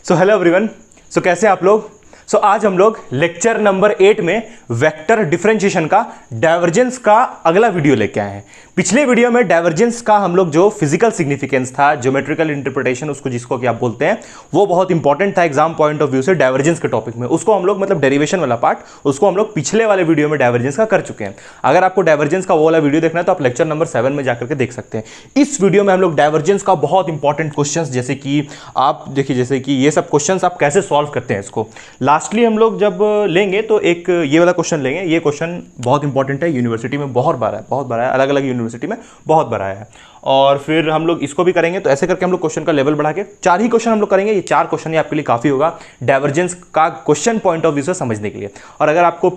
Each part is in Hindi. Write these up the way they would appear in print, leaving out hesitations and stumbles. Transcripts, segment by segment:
So hello everyone. सो कैसे हैं आप लोग। आज हम लोग लेक्चर नंबर 8 में वेक्टर डिफरेंशिएशन का डाइवर्जेंस का अगला वीडियो लेके आए हैं। पिछले वीडियो में डाइवर्जेंस का हम लोग जो फिजिकल सिग्निफिकेंस था, ज्योमेट्रिकल इंटरप्रिटेशन उसको जिसको कि आप बोलते हैं, वो बहुत इंपॉर्टेंट था एग्जाम पॉइंट ऑफ व्यू से डाइवर्जेंस के टॉपिक में। उसको हम लोग मतलब डेरिवेशन वाला पार्ट उसको हम लोग पिछले वाले वीडियो में डाइवर्जेंस का कर चुके हैं। अगर आपको डाइवर्जेंस का वो वाला वीडियो देखना है तो आप लेक्चर नंबर 7 में जाकर के देख सकते हैं। इस वीडियो में हम लोग डाइवर्जेंस का बहुत इंपॉर्टेंट क्वेश्चन, जैसे कि आप देखिए, जैसे कि ये सब क्वेश्चन आप कैसे सॉल्व करते हैं इसको लास्टली हम लोग जब लेंगे तो एक ये वाला क्वेश्चन लेंगे। ये क्वेश्चन बहुत इंपॉर्टेंट है, यूनिवर्सिटी में बहुत बार है, अलग अलग यूनिवर्सिटी में बहुत बार आया है। और फिर हम लोग इसको भी करेंगे। तो ऐसे करके हम लोग क्वेश्चन का लेवल बढ़ा के 4 ही क्वेश्चन हम लोग करेंगे। ये 4 क्वेश्चन ही आपके लिए काफी होगा डाइवर्जेंस का क्वेश्चन पॉइंट ऑफ व्यू से समझने के लिए। और अगर आपको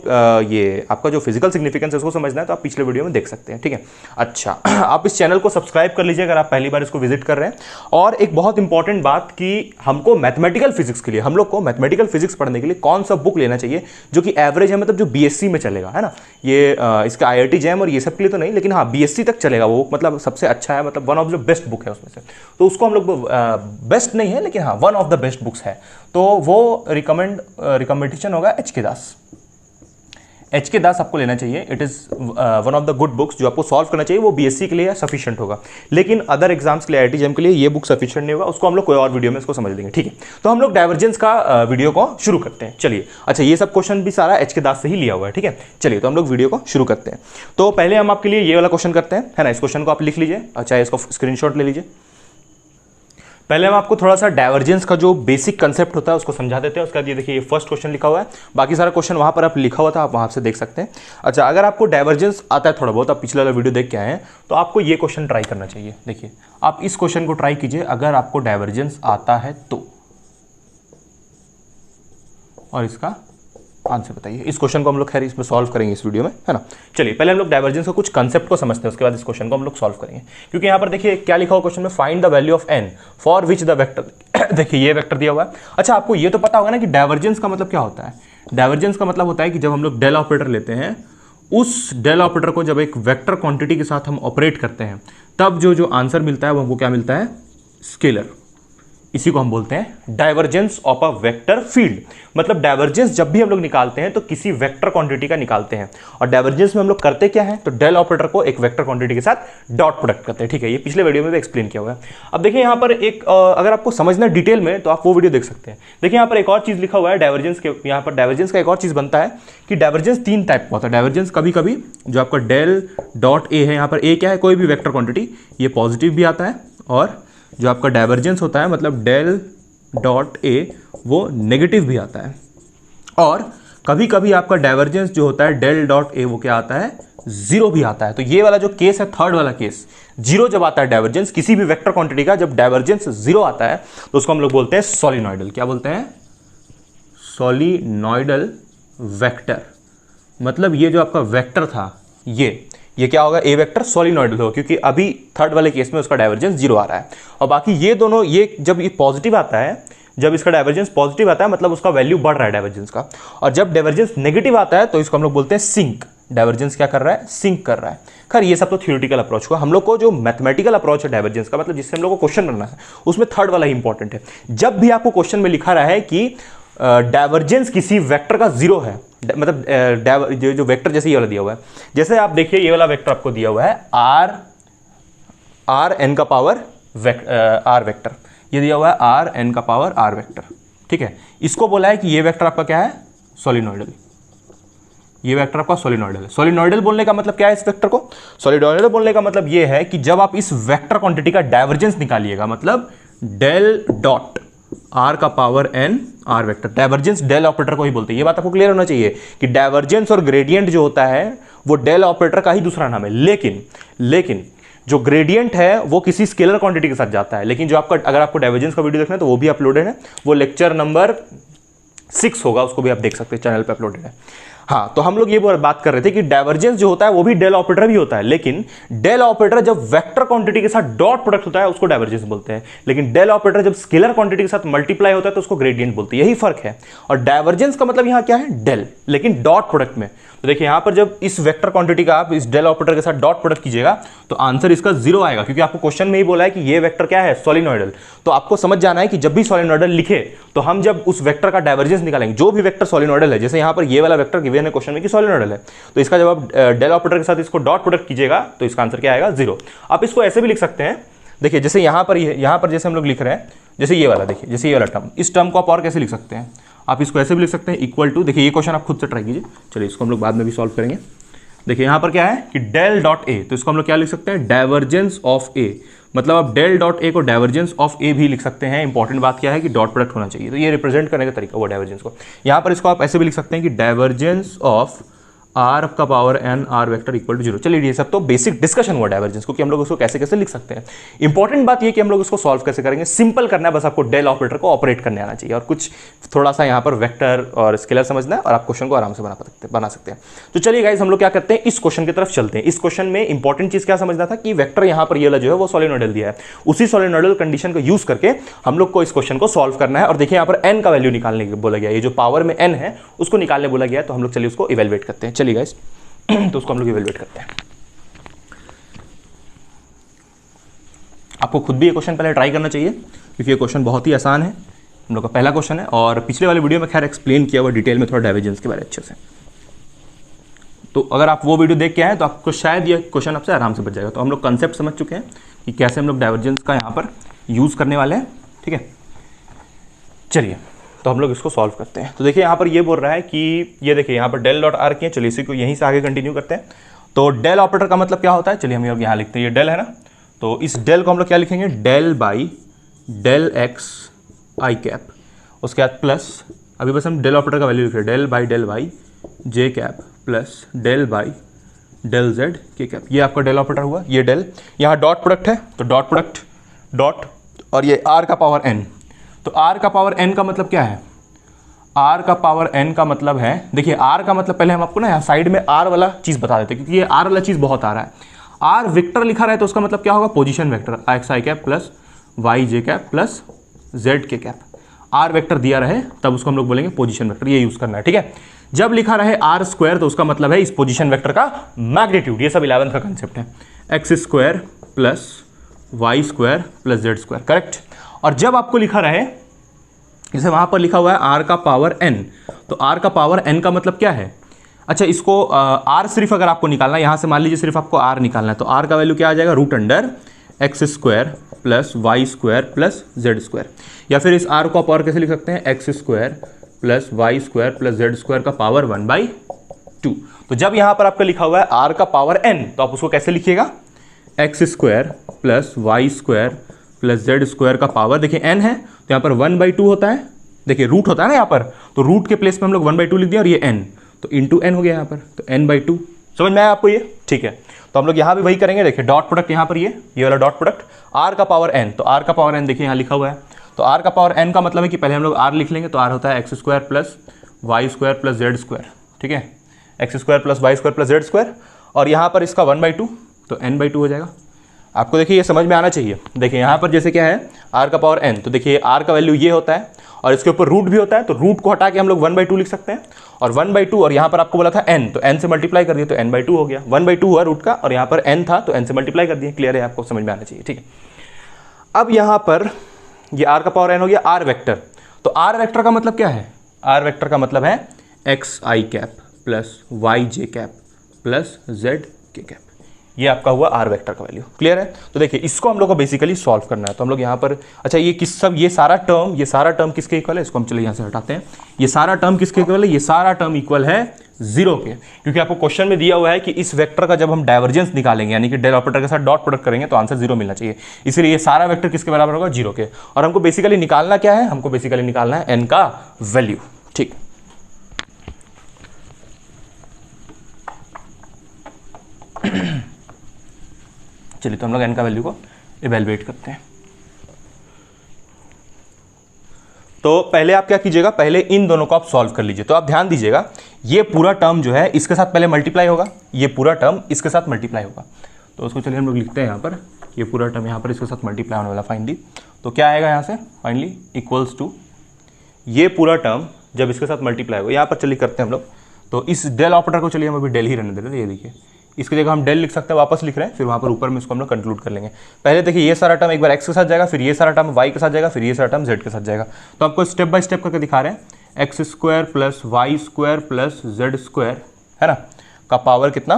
ये आपका जो फिजिकल सिग्निफिकेंस है उसको समझना है तो आप पिछले वीडियो में देख सकते हैं, ठीक है। अच्छा, आप इस चैनल को सब्सक्राइब कर लीजिए अगर आप पहली बार इसको विजिट कर रहे हैं। और एक बहुत इंपॉर्टेंट बात कि हमको मैथमेटिकल फिजिक्स के लिए, हम लोग को मैथमेटिकल फिजिक्स पढ़ने के लिए कौन सा बुक लेना चाहिए जो कि एवरेज है, मतलब जो बीएससी में चलेगा, है ना। ये इसका आईआईटी जैम और ये सब के लिए तो नहीं, लेकिन हाँ बीएससी तक चलेगा वो, मतलब सबसे अच्छा है, मतलब one of the best book है उसमें से। तो उसको हम लोग बेस्ट नहीं है लेकिन हाँ one of the best books है। तो वो रिकमेंडेशन होगा एच के दास आपको लेना चाहिए। It is one of the good books जो आपको सॉल्व करना चाहिए। वो बीएससी के लिए सफिशिएंट होगा, लेकिन अदर एग्जाम्स के लिए, आईआईटी जेम के लिए ये बुक सफिशिएंट नहीं होगा। उसको हम लोग कोई और वीडियो में इसको समझ लेंगे, ठीक है। तो हम लोग डाइवर्जेंस का वीडियो को शुरू करते हैं, चलिए। अच्छा, ये सब क्वेश्चन भी सारा एच के दास से ही लिया हुआ है, ठीक है। चलिए तो हम लोग वीडियो को शुरू करते हैं। तो पहले हम आपके लिए ये वाला क्वेश्चन करते हैं, है ना। इस क्वेश्चन को आप लिख लीजिए, अच्छा इसको स्क्रीनशॉट ले लीजिए। पहले हम आपको थोड़ा सा डाइवर्जेंस का जो बेसिक कंसेप्ट होता है उसको समझा देते हैं। उसके बाद ये देखिए, ये फर्स्ट क्वेश्चन लिखा हुआ है, बाकी सारा क्वेश्चन वहां पर आप लिखा हुआ था, आप वहां से देख सकते हैं। अच्छा, अगर आपको डाइवर्जेंस आता है थोड़ा बहुत, आप पिछले वाला वीडियो देख के आए हैं, तो आपको ये क्वेश्चन ट्राई करना चाहिए। देखिए, आप इस क्वेश्चन को ट्राई कीजिए अगर आपको डाइवर्जेंस आता है तो, और इसका आंसर बताइए। इस क्वेश्चन को हम लोग खैर इसमें सॉल्व करेंगे इस वीडियो में, है ना। चलिए पहले हम लोग डाइवर्जेंस का कुछ कंसेप्ट को समझते हैं, उसके बाद इस क्वेश्चन को हम लोग सॉल्व करेंगे। क्योंकि यहाँ पर देखिए क्या लिखा हुआ क्वेश्चन में, find the value of n for which the vector देखिए ये वेक्टर दिया हुआ है। अच्छा, आपको ये तो पता होगा ना कि डाइवर्जेंस का मतलब क्या होता है। डाइवर्जेंस का मतलब होता है कि जब हम लोग डेल ऑपरेटर लेते हैं, उस डेल ऑपरेटर को जब एक वेक्टर क्वांटिटी के साथ हम ऑपरेट करते हैं, तब जो आंसर मिलता है वो हमको क्या मिलता है, स्केलर। इसी को हम बोलते हैं divergence of a vector field. मतलब डाइवर्जेंस जब भी हम लोग निकालते हैं तो किसी वेक्टर क्वांटिटी का निकालते हैं। और डाइवर्जेंस में हम लोग करते क्या है, तो डेल ऑपरेटर को एक वेक्टर क्वांटिटी के साथ डॉट प्रोडक्ट करते हैं, ठीक है। ये पिछले वीडियो में भी एक्सप्लेन किया हुआ है। अब देखिए यहाँ पर एक अगर आपको समझना डिटेल में तो आप वो वीडियो देख सकते हैं। देखिए यहाँ पर एक और चीज लिखा हुआ है डाइवर्जेंस के, यहाँ पर डाइवर्जेंस का एक और चीज बनता है कि डाइवर्जेंस 3 टाइप का होता है। डाइवर्जेंस कभी कभी जो आपका डेल डॉट ए है, यहाँ पर ए क्या है, कोई भी वेक्टर क्वांटिटी, ये पॉजिटिव भी आता है। और जो आपका डाइवर्जेंस होता है, मतलब डेल डॉट ए, वो नेगेटिव भी आता है। और कभी कभी आपका डाइवर्जेंस जो होता है डेल डॉट ए, वो क्या आता है, 0 भी आता है। तो ये वाला जो केस है, थर्ड वाला केस, 0 जब आता है डाइवर्जेंस किसी भी वेक्टर क्वांटिटी का, जब डाइवर्जेंस 0 आता है तो उसको हम लोग बोलते हैं सोलिनॉइडल। क्या बोलते हैं, सोलिनॉइडल वेक्टर। मतलब ये जो आपका वेक्टर था, ये क्या होगा, ए वेक्टर सोलिनॉइडल होगा, क्योंकि अभी थर्ड वाले केस में उसका डाइवर्जेंस 0 आ रहा है। और बाकी ये दोनों, ये जब ये पॉजिटिव आता है, जब इसका डाइवर्जेंस पॉजिटिव आता है मतलब उसका वैल्यू बढ़ रहा है डाइवर्जेंस का। और जब डाइवर्जेंस नेगेटिव आता है तो इसको हम लोग बोलते हैं सिंक। डाइवर्जेंस क्या कर रहा है, सिंक कर रहा है। खैर ये सब तो थ्योरेटिकल अप्रोच हुआ। हम लोग को जो मैथमेटिकल अप्रोच है डाइवर्जेंस का, मतलब जिससे हम लोग को क्वेश्चन बनना है, उसमें थर्ड वाला ही इंपॉर्टेंट है। जब भी आपको क्वेश्चन में लिखा रहा है कि डाइवर्जेंस किसी वेक्टर का 0 है, मतलब जो वेक्टर जैसे ये वाला दिया हुआ है, जैसे आप देखिए ये वाला वेक्टर आपको दिया हुआ है आर एन का पावर आर वेक्टर, ये दिया हुआ है आर एन का पावर आर वेक्टर, ठीक है। इसको बोला है कि ये वेक्टर आपका क्या है, सोलिनॉइडल। ये वेक्टर आपका सोलिनॉइडल है। सोलिनॉइडल बोलने का मतलब क्या है, इस वेक्टर को सोलिनॉइडल बोलने का मतलब ये है कि जब आप इस वेक्टर क्वांटिटी का डाइवर्जेंस निकालिएगा, मतलब डेल डॉट आर का power N R vector, divergence del operator को ही बोलते हैं। ये बात आपको क्लियर होना चाहिए कि डाइवर्जेंस और ग्रेडियंट जो होता है वो डेल ऑपरेटर का ही दूसरा नाम है। लेकिन जो ग्रेडियंट है वो किसी स्केलर क्वांटिटी के साथ जाता है। लेकिन जो आपका, अगर आपको डाइवर्जेंस का वीडियो देखना है तो वो भी अपलोडेड है, वो लेक्चर नंबर 6 होगा, उसको भी आप देख सकते हैं, चैनल पे अपलोडेड है। हाँ, तो हम लोग ये बात कर रहे थे कि डाइवर्जेंस जो होता है वो भी डेल ऑपरेटर भी होता है, लेकिन डेल ऑपरेटर जब वेक्टर क्वांटिटी के साथ डॉट प्रोडक्ट होता है उसको डाइवर्जेंस बोलते हैं, लेकिन डेल ऑपरेटर जब स्केलर क्वांटिटी के साथ मल्टीप्लाई होता है तो उसको ग्रेडियंट बोलते हैं। यही फर्क है। और डाइवर्जेंस का मतलब यहाँ क्या है, डेल, लेकिन डॉट प्रोडक्ट में। तो देखिए यहाँ पर जब इस वेक्टर क्वांटिटी का आप इस डेल ऑपरेटर के साथ डॉट प्रोडक्ट कीजिएगा तो आंसर इसका 0 आएगा, क्योंकि आपको क्वेश्चन में ही बोला है कि ये वेक्टर क्या है, सोलिनॉइडल। तो आपको समझ जाना है कि जब भी सोलिनॉइडल लिखे तो हम जब उस वेक्टर का डाइवर्जेंस निकालेंगे, जो भी वेक्टर सोलिनॉइडल है, जैसे यहाँ पर ये वाला वेक्टर गिवन है क्वेश्चन में कि सोलिनॉइडल है, तो इसका जब आप डेल ऑपरेटर के साथ इसको डॉट प्रोडक्ट कीजिएगा तो इसका आंसर क्या आएगा, 0। आप इसको ऐसे भी लिख सकते हैं, देखिए जैसे यहाँ पर जैसे हम लोग लिख रहे हैं, जैसे ये वाला, देखिए जैसे ये वाला टर्म, इस टर्म को आप और कैसे लिख सकते हैं, आप इसको ऐसे भी लिख सकते हैं इक्वल टू, देखिए ये क्वेश्चन आप खुद से ट्राई कीजिए, चलिए इसको हम लोग बाद में भी सॉल्व करेंगे। देखिए यहाँ पर क्या है कि डेल डॉट ए, तो इसको हम लोग क्या लिख सकते हैं, डाइवर्जेंस ऑफ ए, मतलब आप डेल डॉट ए को डाइवर्जेंस ऑफ ए भी लिख सकते हैं। इंपॉर्टेंट बात क्या है कि डॉट प्रोडक्ट होना चाहिए, तो ये रिप्रेजेंट करने का तरीका हुआ डाइवर्जेंस को। यहाँ पर इसको आप ऐसे भी लिख सकते हैं कि डाइवर्जेंस ऑफ आर का power N R vector equal to 0। चलिए ये सब तो बेसिक डिस्कशन हुआ डाइवर्जेंस को कि हम लोग उसको कैसे कैसे लिख सकते हैं। इंपॉर्टेंट बात ये कि हम लोग उसको सॉल्व कैसे करेंगे, सिंपल करना है, बस आपको डेल ऑपरेटर को ऑपरेट करने आना चाहिए और कुछ थोड़ा सा यहाँ पर वेक्टर और स्केलर समझना है और आप क्वेश्चन को आराम से बना सकते हैं। तो चलिए गाइस हम लोग क्या करते हैं, इस क्वेश्चन की तरफ चलते हैं। इस क्वेश्चन में इंपॉर्टेंट चीज क्या समझना था कि वेक्टर यहाँ पर ये वाला जो है वो सोलिनॉइडल दिया है, उसी सोलिनॉइडल कंडीशन को यूज करके हम लोग को इस क्वेश्चन को सॉल्व करना है। और देखिए यहाँ पर एन का वैल्यू निकालने बोला गया, ये जो पावर में एन है उसको निकालने बोला गया है, तो हम लोग चलिए उसको इवेलुएट करते हैं। चलिए गाइस तो उसको हम लोग इवेलुएट करते हैं। आपको खुद भी ये क्वेश्चन पहले ट्राई करना चाहिए, क्योंकि ये क्वेश्चन बहुत ही आसान है, हम लोग का पहला क्वेश्चन है और पिछले वाले वीडियो में खैर एक्सप्लेन किया हुआ डिटेल में थोड़ा डाइवर्जेंस के बारे में अच्छे से। तो अगर आप वो वीडियो देख के आए तो आपको शायद ये क्वेश्चन आपसे आराम से बच जाएगा। तो हम लोग कंसेप्ट समझ चुके हैं कि कैसे हम लोग डाइवर्जेंस का यहाँ पर यूज़ करने वाले हैं, ठीक है। चलिए तो हम लोग इसको सॉल्व करते हैं। तो देखिए यहाँ पर ये बोल रहा है कि ये देखिए यहाँ पर डेल डॉट आर किए, चलिए इसी को यहीं से आगे कंटिन्यू करते हैं। तो डेल ऑपरेटर का मतलब क्या होता है, चलिए हम लोग यहाँ लिखते हैं, ये डेल है ना, तो इस डेल को हम लोग क्या लिखेंगे, del by del x I cap, उसके बाद प्लस, अभी बस हम डेल ऑपरेटर का वैल्यू लिख रहे हैं, del by J cap plus del by del Z के कैप। ये आपका डेल ऑपरेटर हुआ, ये डेल, यहाँ डॉट प्रोडक्ट है तो डॉट प्रोडक्ट डॉट, और ये आर का पावर एन। तो r का पावर n का मतलब क्या है, r का पावर n का मतलब है, देखिए r का मतलब पहले हम आपको ना यहाँ साइड में r वाला चीज़ बता देते हैं, क्योंकि ये r वाला चीज़ बहुत आ रहा है। r वेक्टर लिखा रहा है तो उसका मतलब क्या होगा, पोजीशन वेक्टर x आई कैप प्लस y जे कैप प्लस z के कैप। r वेक्टर दिया रहे तब उसको हम लोग बोलेंगे पोजीशन वेक्टर, ये यूज़ करना है, ठीक है। जब लिखा रहे r स्क्वायर तो उसका मतलब है इस पोजीशन वेक्टर का मैग्नीट्यूड, ये सब 11th का कंसेप्ट है, x square plus y square plus z square, correct. और जब आपको लिखा रहे, जैसे वहाँ पर लिखा हुआ है r का पावर n, तो r का पावर n का मतलब क्या है, अच्छा इसको r सिर्फ अगर आपको निकालना है, यहाँ से मान लीजिए सिर्फ आपको r निकालना है, तो r का वैल्यू क्या आ जाएगा, root under X square plus Y square plus Z square. या फिर इस r को आप और कैसे लिख सकते हैं, X square plus Y square plus Z square का पावर 1/2। तो जब यहाँ पर आपका लिखा हुआ है r का पावर n, तो आप उसको कैसे लिखिएगा, X square plus Y square plus Z square का पावर, देखिए n है तो यहाँ पर 1/2 होता है, देखिए रूट होता है ना यहाँ पर, तो रूट के प्लेस में हम लोग 1/2 लिख दिया और ये n, तो इंटू n हो गया यहाँ पर, तो n/2। समझ में आया आपको ये, ठीक है। तो हम लोग यहाँ भी वही करेंगे, देखिए डॉट प्रोडक्ट यहाँ पर ये वाला डॉट प्रोडक्ट r का पावर n, तो r का पावर n देखिए यहाँ लिखा हुआ है, तो r का पावर n का मतलब है कि पहले हम लोग r लिख लेंगे, तो r होता है X square plus Y square plus Z square, ठीक है, X square plus Y square plus Z square, और यहाँ पर इसका 1/2 तो n/2 हो जाएगा। आपको देखिए ये समझ में आना चाहिए। देखिए यहाँ पर जैसे क्या है, r का पावर n, तो देखिए r का वैल्यू ये होता है और इसके ऊपर रूट भी होता है, तो रूट को हटा के हम लोग 1/2 लिख सकते हैं, और 1/2, और यहाँ पर आपको बोला था n, तो n से मल्टीप्लाई कर दिए तो n/2 हो गया, 1/2 हुआ रूट का, और यहाँ पर n था तो n से मल्टीप्लाई कर दिए। क्लियर है, आपको समझ में आना चाहिए, ठीक है। अब यहाँ पर ये r का पावर n हो गया r वेक्टर, तो r वेक्टर का मतलब क्या है, r वेक्टर का मतलब है एक्स आई कैप प्लस वाई जे कैप प्लस जेड के कैप, ये आपका हुआ r वेक्टर का वैल्यू। क्लियर है, तो देखिए इसको हम लोग को बेसिकली सॉल्व करना है। तो हम लोग यहाँ पर, अच्छा ये सारा टर्म किसके इक्वल है, इसको हम चलिए यहाँ से हटाते हैं, ये सारा टर्म किसके इक्वल है, ये सारा टर्म इक्वल है 0 के, क्योंकि आपको क्वेश्चन में दिया हुआ है कि इस वेक्टर का जब हम डाइवर्जेंस निकालेंगे, यानी कि डेल ऑपरेटर के साथ डॉट प्रोडक्ट करेंगे तो आंसर 0 मिलना चाहिए, इसलिए ये सारा वेक्टर किसके बराबर होगा, 0 के। और हमको बेसिकली निकालना क्या है, हमको बेसिकली निकालना है n का वैल्यू, ठीक। चलिए तो हम लोग n का वैल्यू को इवेलुएट करते हैं। तो पहले आप क्या कीजिएगा, पहले इन दोनों को आप सॉल्व कर लीजिए। तो आप ध्यान दीजिएगा, ये पूरा टर्म जो है इसके साथ पहले मल्टीप्लाई होगा, ये पूरा टर्म इसके साथ मल्टीप्लाई होगा, तो उसको चलिए हम लोग लिखते हैं यहाँ पर, ये पूरा टर्म यहाँ पर इसके साथ मल्टीप्लाई होने वाला फाइनली, तो क्या आएगा यहाँ से फाइनली इक्वल्स टू, ये पूरा टर्म जब इसके साथ मल्टीप्लाई होगा, यहाँ पर चलिए करते हैं हम लोग, तो इस डेल ऑपरेटर को चलिए हम अभी डेल ही रहने दे रहे हैं। ये देखिए इसकी जगह हम डेल लिख सकते हैं, वापस लिख रहे हैं, फिर वहाँ पर ऊपर में इसको हम लोग कंक्लूड कर लेंगे। पहले देखिए ये सारा टर्म एक बार एक्स के साथ जाएगा, फिर ये सारा टर्म वाई के साथ जाएगा, फिर ये सारा टर्म जेड के साथ जाएगा। तो आपको स्टेप बाय स्टेप करके दिखा रहे हैं। X square plus Y square plus Z square है ना का पावर कितना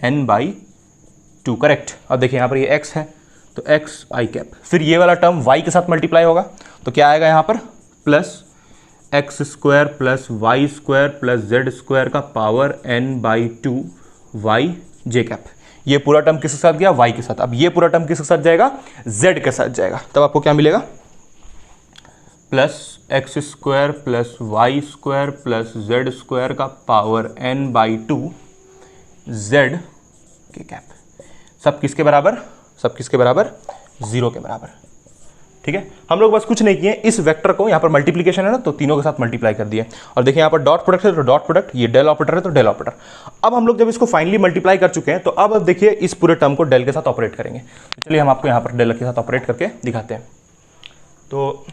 n/2 करेक्ट। अब देखिए यहाँ पर ये एक्स है तो एक्स आई कैप, फिर ये वाला टर्म वाई के साथ मल्टीप्लाई होगा तो क्या आएगा यहाँ पर plus X square plus Y square plus Z square का पावर n/2 वाई जे कैप। ये पूरा टर्म किसके साथ गया वाई के साथ। अब ये पूरा टर्म किसके साथ जाएगा जेड के साथ जाएगा। तब आपको क्या मिलेगा plus X square plus Y square plus Z square का पावर n/2 जेड के कैप। सब किसके बराबर, सब किसके बराबर 0 के बराबर। ठीक है, हम लोग बस कुछ नहीं किए, इस वेक्टर को यहाँ पर मल्टीप्लिकेशन है ना तो तीनों के साथ मल्टीप्लाई कर दिए। और देखिए यहाँ पर डॉट प्रोडक्ट है तो डॉट प्रोडक्ट, ये डेल ऑपरेटर है तो डेल ऑपरेटर। अब हम लोग जब इसको फाइनली मल्टीप्लाई कर चुके हैं तो अब देखिए इस पूरे टर्म को डेल के साथ ऑपरेट करेंगे। तो चलिए हम आपको यहाँ पर डेल के साथ ऑपरेट करके दिखाते हैं। तो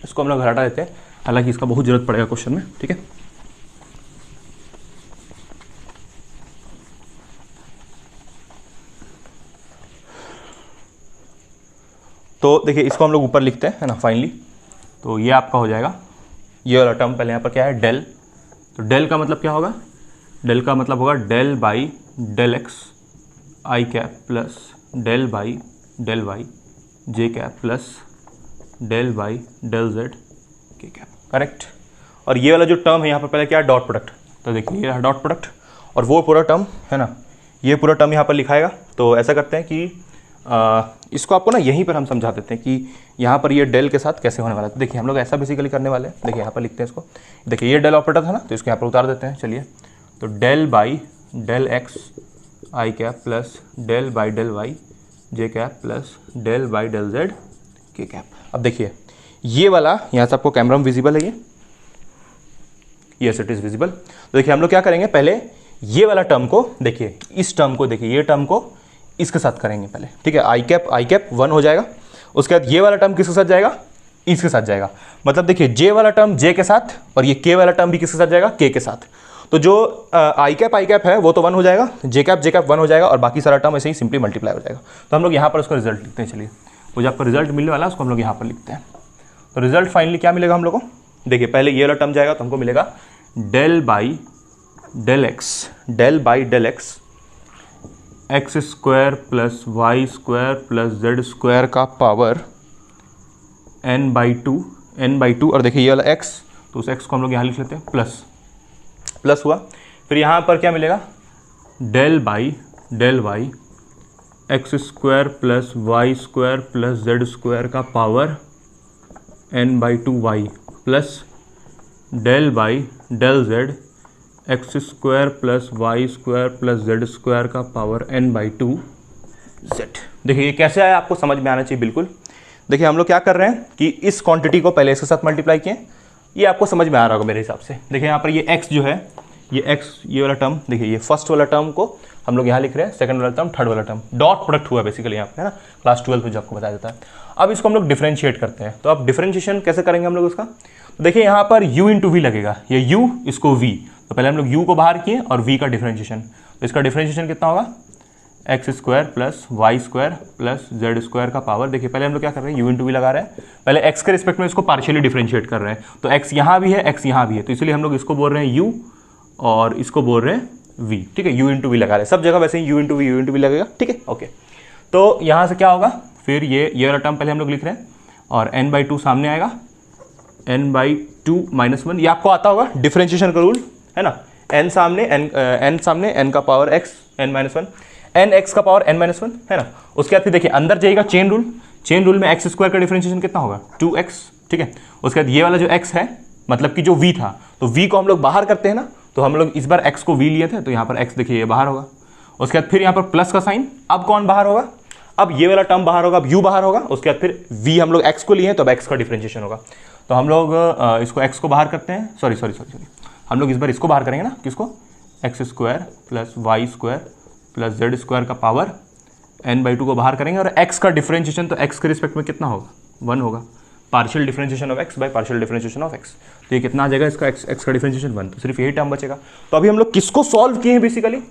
इसको हम लोग हटा देते हैं, हालांकि इसका बहुत जरूरत पड़ेगा क्वेश्चन में। ठीक है, तो देखिए इसको हम लोग ऊपर लिखते हैं है ना फाइनली। तो ये आपका हो जाएगा ये वाला टर्म, पहले यहाँ पर क्या है डेल, तो डेल का मतलब क्या होगा, डेल का मतलब होगा del by del x I cap plus del by del Y J cap plus del by del Z के कैप करेक्ट। और ये वाला जो टर्म है यहाँ पर पहले क्या है डॉट प्रोडक्ट, तो देखिए ये डॉट प्रोडक्ट और वो पूरा टर्म है ना, ये पूरा टर्म यहाँ पर लिखाएगा। तो ऐसा करते हैं कि इसको आपको ना यहीं पर हम समझा देते हैं कि यहाँ पर ये डेल के साथ कैसे होने वाला है। तो देखिए हम लोग ऐसा बेसिकली करने वाले हैं, देखिए यहाँ पर लिखते हैं इसको। देखिए ये डेल ऑपरेटर था ना तो इसको यहाँ पर उतार देते हैं। चलिए तो del by del x I cap plus del by del Y J cap plus del by del Z के कैप। अब देखिए ये वाला यहाँ से आपको कैमरा में विजिबल है, यस इट इज़ विजिबल। तो देखिए हम लोग क्या करेंगे, पहले ये वाला टर्म को देखिए, इस टर्म को देखिए, ये टर्म को इसके साथ करेंगे पहले। ठीक है, आई कैप 1 हो जाएगा। उसके बाद ये वाला टर्म किसके साथ जाएगा, इसके साथ जाएगा। मतलब देखिए जे वाला टर्म जे के साथ और ये के वाला टर्म भी किसके साथ जाएगा के के साथ। तो जो आई कैप है वो तो 1 हो जाएगा, जे कैप 1 हो जाएगा और बाकी सारा टर्म ऐसे ही सिंपली मल्टीप्लाई हो जाएगा। तो हम लोग यहाँ पर उसका रिजल्ट लिखते हैं। चलिए वो जो आपको रिजल्ट मिलने वाला है उसको हम लोग यहाँ पर लिखते हैं। तो रिजल्ट फाइनली क्या मिलेगा हम लोग को, देखिए पहले ये वाला टर्म जाएगा तो हमको मिलेगा del by del X, del by del X X square plus Y square plus Z square का पावर n/2 और देखिए ये वाला x, तो उस x को हम लोग यहाँ लिख लेते हैं प्लस हुआ। फिर यहाँ पर क्या मिलेगा del by del Y x square plus Y square plus Z square का power n/2 y plus del by del z x square plus Y square plus Z square का पावर n/2 जेड। देखिए ये कैसे आया आपको समझ में आना चाहिए बिल्कुल। देखिए हम लोग क्या कर रहे हैं कि इस क्वांटिटी को पहले इसके साथ मल्टीप्लाई किए, ये आपको समझ में आ रहा होगा मेरे हिसाब से। देखिए यहाँ पर ये x जो है, ये x ये वाला टर्म, देखिए ये फर्स्ट वाला टर्म को हम लोग यहाँ लिख रहे हैं, सेकंड वाला टर्म, थर्ड वाला टर्म, डॉट प्रोडक्ट हुआ बेसिकली यहाँ पे है ना, क्लास 12 में जो आपको बताया जाता है। अब इसको हम लोग डिफरेंशिएट करते हैं। तो अब डिफरेंशिएशन कैसे करेंगे हम लोग उसका, तो देखिए यहाँ पर u इंटू वी लगेगा, ये u इसको v, तो पहले हम लोग u को बाहर किए और v का डिफरेंशिएशन। तो इसका डिफरेंशिएशन कितना होगा X square plus Y square plus Z square का पावर। देखिए पहले हम लोग क्या कर रहे हैं, u इंटू वी लगा रहे हैं, पहले x के रिस्पेक्ट में इसको पार्शियली डिफरेंशिएट कर रहे हैं। तो x यहाँ भी है, x यहाँ भी है, तो इसलिए हम लोग इसको बोल रहे हैं u और इसको बोल रहे हैं v। ठीक है, u इंटू वी लगा रहे हैं, सब जगह वैसे ही u इंटू वी लगेगा। ठीक है, ओके। तो यहाँ से क्या होगा, फिर ये वाला टर्म पहले हम लोग लिख रहे हैं और n/2 सामने आएगा, n/2 - 1, ये आपको आता होगा डिफरेंशिएशन का रूल है ना, n सामने n का power x n-1, n x का पावर n-1 है ना। उसके बाद फिर देखिए अंदर जाएगा चेन रूल में x स्क्वायर का डिफरेंशिएशन कितना होगा 2x। ठीक है, उसके बाद ये वाला जो x है मतलब कि जो v था, तो v को हम लोग बाहर करते हैं ना, तो हम लोग इस बार x को v लिए थे, तो यहाँ पर x देखिए ये बाहर होगा। उसके बाद फिर यहाँ पर प्लस का साइन, अब कौन बाहर होगा, अब ये वाला टर्म बाहर होगा, अब u बाहर होगा। उसके बाद फिर v हम लोग x को लिए हैं तो अब x का डिफरेंशिएशन होगा। तो हम लोग इसको x को बाहर करते हैं, सॉरी हम लोग इस बार इसको बाहर करेंगे ना, किसको, X square plus Y square plus Z square का पावर n/2 को बाहर करेंगे और x का डिफरेंशिएशन तो x के रिस्पेक्ट में कितना होगा 1 होगा। Partial differentiation of x by partial differentiation of x. तो ये कितना आ जाएगा इसका, एक्स का डिफरेंशिएशन 1। तो सिर्फ यही टर्म बचेगा। तो अभी हम लोग किसको सॉल्व किए हैं बेसिकली,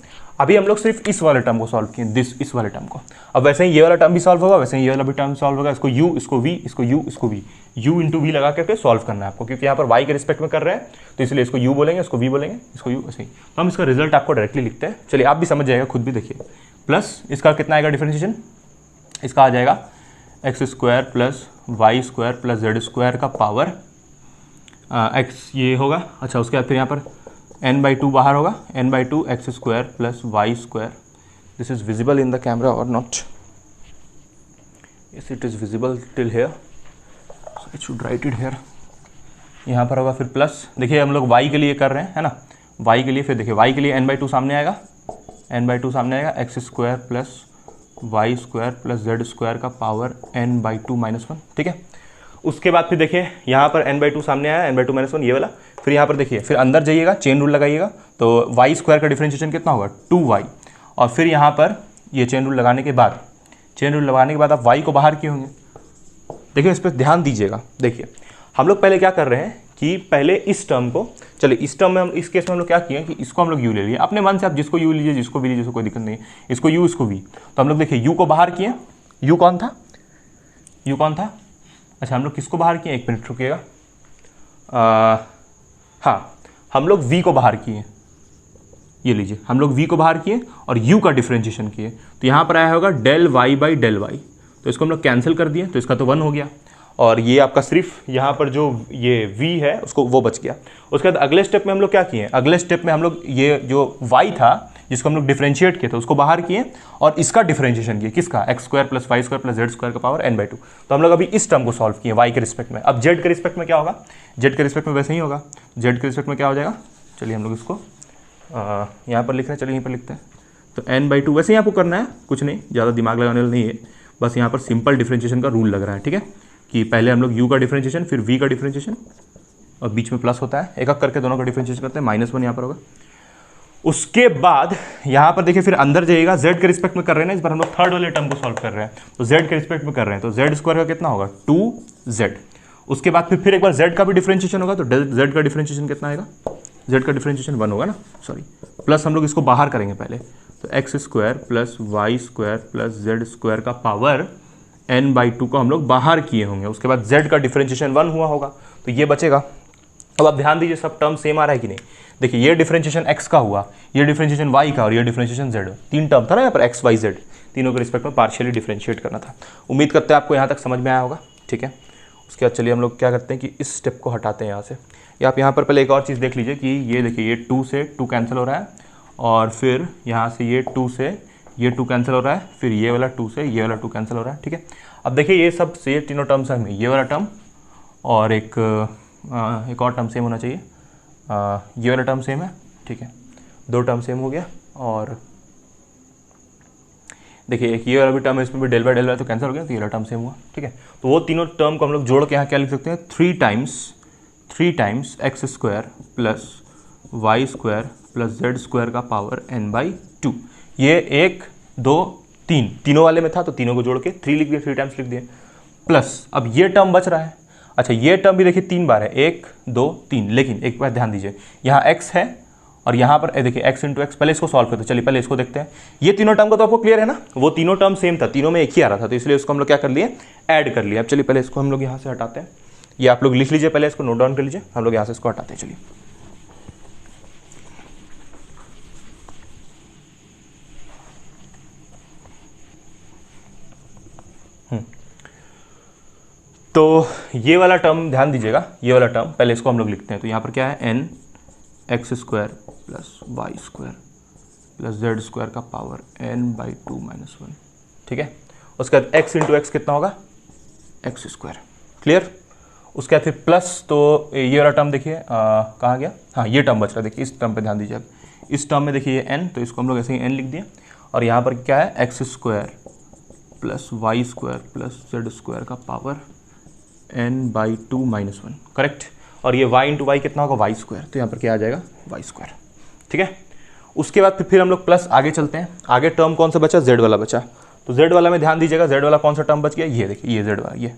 अभी हम लोग सिर्फ इस वाले टर्म को सॉल्व किए, इस वाले टर्म को। अब वैसे ही ये वाला टर्म भी सॉल्व होगा, वैसे ही ये वाला भी टर्म सॉल्व होगा। इसको u, इसको v, इसको u, इसको v, u इंटू वी लगा करके सॉल्व करना है आपको, क्योंकि यहाँ पर y के रिस्पेक्ट में कर रहे हैं तो इसलिए इसको u बोलेंगे, इसको v बोलेंगे, इसको u, ऐसे ही। तो हम इसका रिजल्ट आपको डायरेक्टली लिखते हैं। चलिए आप भी समझ जाएगा, खुद भी देखिए। प्लस इसका कितना आएगा डिफरेंशिएशन, इसका आ जाएगा X square plus Y square plus Z square का पावर एक्स ये होगा। अच्छा, उसके बाद फिर यहाँ पर n/2 बाहर होगा, n/2 x square plus Y square. This is visible in the camera और not, yes it is visible till here, so it should write it here. यहाँ पर होगा फिर प्लस, देखिए हम लोग y के लिए कर रहे हैं, है ना, y के लिए। फिर देखिए y के लिए n/2 सामने आएगा, n/2 सामने आएगा, X square plus Y square plus Z square का पावर n/2 -1। ठीक है, उसके बाद फिर देखिए यहाँ पर n/2 सामने आया, n/2 -1 ये वाला। फिर यहाँ पर देखिए, फिर अंदर जाइएगा, चेन रूल लगाइएगा, तो वाई स्क्वायर का डिफरेंशिएशन कितना होगा 2y। और फिर यहाँ पर ये चेन रूल लगाने के बाद, आप y को बाहर किए होंगे। देखिए इस पर ध्यान दीजिएगा। देखिए हम लोग पहले क्या कर रहे हैं कि पहले इस टर्म को, चलिए इस टर्म में हम, इस केस में हम लोग क्या किए कि इसको हम लोग u ले लिए। अपने मन से आप जिसको u लीजिए, जिसको भी लीजिए, जिसको कोई दिक्कत नहीं है, इसको u, इसको v। तो हम लोग देखिए u को बाहर किए, u कौन था, अच्छा हम लोग किसको बाहर किए, एक मिनट रुकिएगा, हाँ हम लोग v को बाहर किए, ये लीजिए हम लोग v को बाहर किए और u का डिफरेंशिएशन किए। तो यहाँ पर आया होगा del y by del y, तो इसको हम लोग कैंसिल कर दिए, तो इसका तो 1 हो गया। और ये आपका सिर्फ यहाँ पर जो ये v है उसको वो बच गया। उसके बाद अगले स्टेप में हम लोग क्या किए, अगले स्टेप में हम लोग ये जो y था जिसको हम लोग डिफरेंशिएट किए थे उसको बाहर किए और इसका डिफरेंशिएशन किए, किसका, X square plus Y square plus Z square का पावर n/2। तो हम लोग अभी इस टर्म को सॉल्व किए y के रिस्पेक्ट में। अब z के रिस्पेक्ट में क्या होगा, z के रिस्पेक्ट में वैसे ही होगा, z के रिस्पेक्ट में क्या हो जाएगा, चलिए हम लोग इसको यहाँ पर लिख रहे हैं, चलिए यहीं पर लिखते हैं। तो n/2 वैसे ही आपको करना है, कुछ नहीं, ज़्यादा दिमाग लगाने वाला नहीं है, बस यहाँ पर सिंपल डिफरेंशिएशन का रूल लग रहा है। ठीक है, कि पहले हम लोग u का डिफरेंशिएशन, फिर v का डिफरेंशिएशन और बीच में प्लस होता है, एक एक करके दोनों का डिफरेंशिएशन करते हैं, -1 यहाँ पर होगा। उसके बाद यहाँ पर देखिए फिर अंदर जाइएगा, z के रिस्पेक्ट में कर रहे हैं ना, इस बार हम लोग थर्ड वाले टर्म को सॉल्व कर रहे हैं, तो z के रिस्पेक्ट में कर रहे हैं, तो z स्क्वायर का कितना होगा 2z। उसके बाद फिर एक बार z का भी डिफरेंशिएशन होगा, तो z का डिफरेंशिएशन कितना आएगा, z का डिफरेंशिएशन 1 होगा ना, सॉरी, प्लस हम लोग इसको बाहर करेंगे पहले, तो X square plus Y square plus Z square का पावर n/2 को हम लोग बाहर किए होंगे। उसके बाद z का डिफरेंशिएशन 1 हुआ होगा, तो ये बचेगा। अब आप ध्यान दीजिए, सब टर्म सेम आ रहा है कि नहीं। देखिए ये डिफरेंशिएशन x का हुआ, ये डिफरेंशिएशन y का और ये डिफरेंशिएशन z, 3 टर्म था ना यहाँ पर x y z, तीनों के रिस्पेक्ट में पार्शियली डिफरेंशिएट करना था। उम्मीद करते हैं आपको यहाँ तक समझ में आया होगा। ठीक है, उसके बाद चलिए हम लोग क्या करते हैं कि इस स्टेप को हटाते हैं यहाँ से। या आप यहाँ पर पहले एक और चीज़ देख लीजिए कि ये देखिए, ये 2 से 2 कैंसिल हो रहा है, और फिर यहाँ से ये 2 से ये 2 कैंसिल हो रहा है, फिर ये वाला 2 से ये वाला 2 कैंसिल हो रहा है। ठीक है, अब देखिए ये सब से तीनों टर्म सेम है, ये वाला टर्म और एक और टर्म सेम होना चाहिए, ये वाला टर्म सेम है। ठीक है, 2 टर्म सेम हो गया, और देखिए एक ये वाला भी टर्म है, इसमें भी डेल बाय डेल तो कैंसिल हो गया, तो ये वाला टर्म सेम हुआ। ठीक है, तो वो तीनों टर्म को हम लोग जोड़ के यहाँ क्या लिख सकते हैं, 3 times X square plus Y square plus Z square का पावर n/2। ये 1 2 3 तीनों वाले में था, तो तीनों को जोड़ के 3 लिख दिए, 3 टाइम्स लिख दिए, प्लस अब ये टर्म बच रहा है। अच्छा, ये टर्म भी देखिए 3 बार है, 1 2 3, लेकिन एक बार ध्यान दीजिए, यहाँ x है और यहाँ पर देखिए x इंटू एक्स। पहले इसको सॉल्व करते हैं, चलिए पहले इसको देखते हैं। ये तीनों टर्म का तो आपको क्लियर है ना, वो तीनों टर्म सेम था, तीनों में एक ही आ रहा था, तो इसलिए उसको हम लोग क्या कर लिए, ऐड कर लिया। अब चलिए पहले इसको हम लोग यहाँ से हटाते हैं, ये आप लोग लिख लीजिए, पहले इसको नोट डाउन कर लीजिए, हम लोग यहाँ से इसको हटाते हैं। चलिए तो ये वाला टर्म ध्यान दीजिएगा, ये वाला टर्म पहले इसको हम लोग लिखते हैं। तो यहाँ पर क्या है, n X square plus Y square plus Z square का पावर n/2 - 1। ठीक है, उसके बाद x इंटू एक्स कितना होगा, एक्स स्क्वायर। क्लियर, उसके बाद फिर प्लस, तो ये वाला टर्म देखिए कहाँ गया, हाँ ये टर्म बच रहा है, देखिए इस टर्म पे ध्यान दीजिए। इस टर्म में देखिए ये n, तो इसको हम लोग ऐसे ही n लिख दिए, और यहाँ पर क्या है, X square plus Y square plus Z square का पावर n/2 - 1। करेक्ट, और ये y इंटू वाई कितना होगा, वाई स्क्वायर, तो यहाँ पर क्या आ जाएगा, वाई स्क्वायर। ठीक है, उसके बाद फिर हम लोग प्लस आगे चलते हैं। आगे टर्म कौन सा बचा, z वाला बचा, तो z वाला में ध्यान दीजिएगा, z वाला कौन सा टर्म बच गया, ये देखिए, ये z वाला, ये,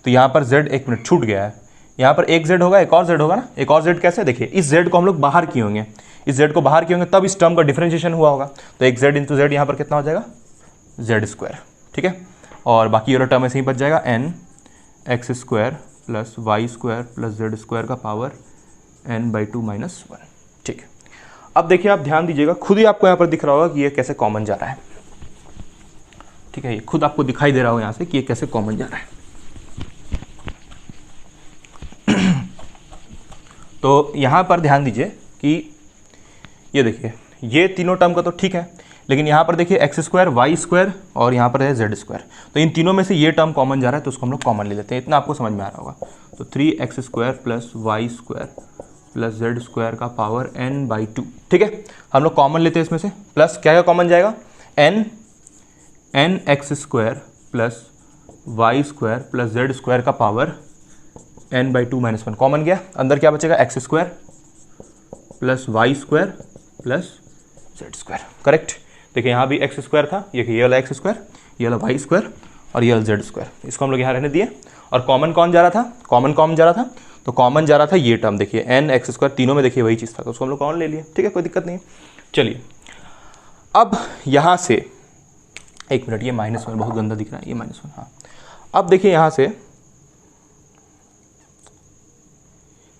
तो यहाँ पर z, एक मिनट छूट गया है, यहाँ पर एक z होगा, एक और z होगा ना, एक और z कैसे, देखिए इस z को हम लोग बाहर किए होंगे, इस z को बाहर किए होंगे तब इस टर्म का डिफरेंशिएशन हुआ होगा, तो एक z इंटू z यहाँ पर कितना हो जाएगा z², ठीक है। और बाकी वाला टर्म ऐसे ही बच जाएगा n x² plus y² plus z² का पावर n/2 - 1, ठीक है। अब देखिए आप ध्यान दीजिएगा, खुद ही आपको यहाँ पर दिख रहा होगा कि ये कैसे कॉमन जा रहा है, ठीक है, ये खुद आपको दिखाई दे रहा होगा यहाँ से कि ये कैसे कॉमन जा रहा है। तो यहाँ पर ध्यान दीजिए कि ये देखिए ये तीनों टर्म का तो ठीक है, लेकिन यहाँ पर देखिए x² y² और यहाँ पर है z², तो इन तीनों में से ये टर्म कॉमन जा रहा है, तो उसको हम लोग कॉमन ले लेते हैं, इतना आपको समझ में आ रहा होगा। तो 3x² plus y² plus z² का पावर n/2, ठीक है, हम लोग कॉमन लेते हैं इसमें से, प्लस क्या क्या कॉमन जाएगा, nx² plus y² plus z² का पावर n/2 - 1 कॉमन गया, अंदर क्या बचेगा x² plus y² plus z², correct. देखिए यहाँ भी x² था, ये वाला x², ये वाला y² और ये वाला z², इसको हम लोग यहाँ रहने दिए। और कॉमन कौन जा रहा था, कॉमन जा रहा था, तो कॉमन जा रहा था ये टर्म, देखिए nx², तीनों में देखिए वही चीज़ था, तो उसको हम लोग कॉमन ले लिए, ठीक है, कोई दिक्कत नहीं। चलिए अब यहाँ से एक मिनट, ये -1 बहुत गंदा दिख रहा है, ये -1, हाँ। अब देखिए यहाँ से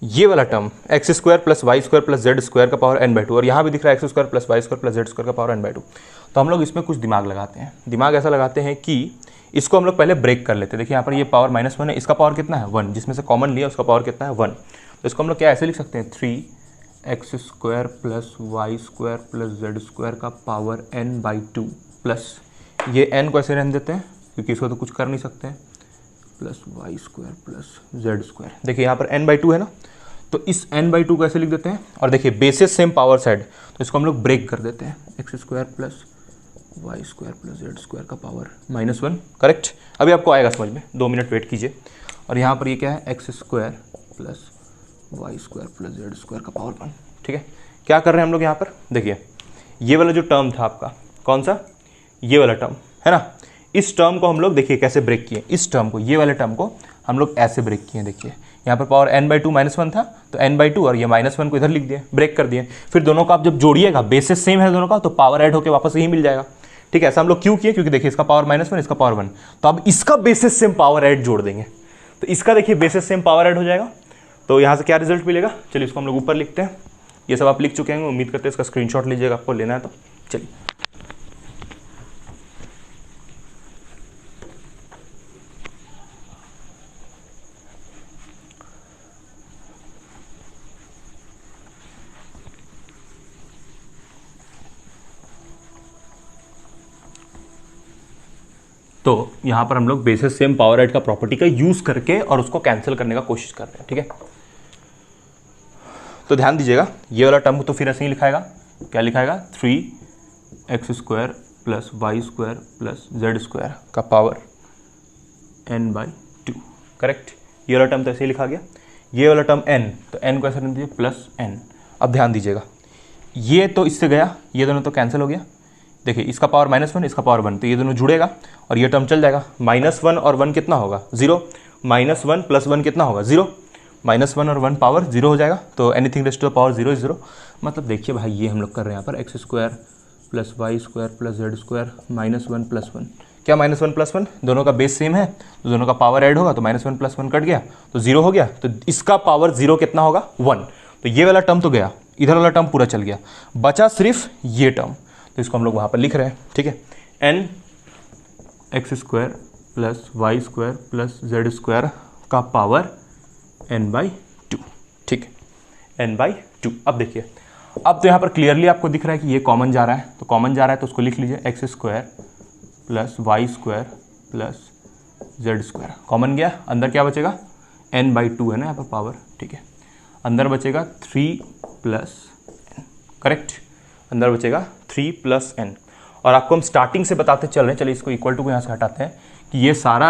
ये वाला term x² plus y² plus z² का पावर n/2, और यहाँ भी दिख रहा है x² plus y² plus z² का पावर n/2। तो हम लोग इसमें कुछ दिमाग लगाते हैं, दिमाग ऐसा लगाते हैं कि इसको हम लोग पहले ब्रेक कर लेते हैं। देखिए यहाँ पर ये पावर -1 है, इसका पावर कितना है 1, जिसमें से कॉमन लिया उसका पावर कितना है 1, तो इसको हम लोग क्या ऐसे लिख सकते हैं 3x² plus y² plus z² का पावर n/2 प्लस ये n को ऐसे रहने देते हैं क्योंकि इसको तो कुछ कर नहीं सकते हैं, प्लस y² प्लस z²। देखिए यहाँ पर n/2 है ना, तो इस n/2 को ऐसे लिख देते हैं, और देखिए बेसिस सेम पावर साइड, तो इसको हम लोग ब्रेक कर देते हैं, x² plus y² plus z² का पावर -1, करेक्ट। अभी आपको आएगा समझ में, 2 मिनट वेट कीजिए। और यहाँ पर ये क्या है x² plus y² plus z² का पावर 1, ठीक है। क्या कर रहे हैं हम लोग यहाँ पर, देखिए ये वाला जो टर्म था आपका, कौन सा, ये वाला टर्म है ना, इस टर्म को हम लोग देखिए कैसे ब्रेक किए, इस टर्म को, ये वाले टर्म को हम लोग ऐसे ब्रेक किए। देखिए यहाँ पर पावर n/2 -1 था, तो n/2 और ये -1 को इधर लिख दिए, ब्रेक कर दिए। फिर दोनों का आप जब जोड़िएगा, बेसिस सेम है दोनों का, तो पावर ऐड होकर वापस यही मिल जाएगा, ठीक है। ऐसा हम लोग क्यों किए, क्योंकि देखिए इसका पावर -1, इसका पावर 1, तो अब इसका बेसिस सेम पावर ऐड जोड़ देंगे, तो इसका देखिए बेसिस सेम पावर ऐड हो जाएगा। तो यहाँ से क्या रिजल्ट मिलेगा, चलिए इसको हम लोग ऊपर लिखते हैं। ये सब आप लिख चुके हैं, उम्मीद करते हैं इसका स्क्रीनशॉट लीजिएगा, आपको लेना है तो। चलिए तो यहाँ पर हम लोग बेसिस सेम पावर ऐड का प्रॉपर्टी का यूज़ करके और उसको कैंसिल करने का कोशिश कर रहे हैं, ठीक है। तो ध्यान दीजिएगा, ये वाला टर्म तो फिर ऐसे ही लिखाएगा, क्या लिखाएगा 3x² plus y² plus z² का पावर n/2, करेक्ट। ये वाला टर्म तो ऐसे ही लिखा गया, ये वाला टर्म n, तो n को ऐसे रख दीजिए प्लस n। अब ध्यान दीजिएगा, ये तो इससे गया, ये दोनों तो कैंसिल हो गया। देखिए इसका पावर -1, इसका पावर 1, तो ये दोनों जुड़ेगा और ये टर्म चल जाएगा। -1 और 1 कितना होगा 0, -1 प्लस 1 कितना होगा 0, -1 और 1 पावर 0 हो जाएगा, तो anything raise to the power 0 is 0। मतलब देखिए भाई ये हम लोग कर रहे हैं यहाँ पर x² plus y² plus z² -1 plus 1, क्या -1 प्लस 1, दोनों का बेस सेम है, तो दोनों का पावर ऐड होगा, तो -1 प्लस 1 कट गया तो 0 हो गया, तो इसका पावर 0 कितना होगा 1। तो ये वाला टर्म तो गया, इधर वाला टर्म पूरा चल गया, बचा सिर्फ ये टर्म, तो इसको हम लोग वहाँ पर लिख रहे हैं, ठीक है। nx² plus y² plus z² का पावर n/2, ठीक है, n/2। अब देखिए, अब तो यहाँ पर क्लियरली आपको दिख रहा है कि ये कॉमन जा रहा है, तो कॉमन जा रहा है तो उसको लिख लीजिए x² plus y² plus z², common गया, अंदर क्या बचेगा n/2 है ना यहाँ पर पावर, ठीक है, अंदर बचेगा 3 प्लस n, करेक्ट, अंदर बचेगा 3 प्लस n। और आपको हम स्टार्टिंग से बताते चल रहे हैं, चलिए इसको इक्वल टू को यहाँ से हटाते हैं, कि ये सारा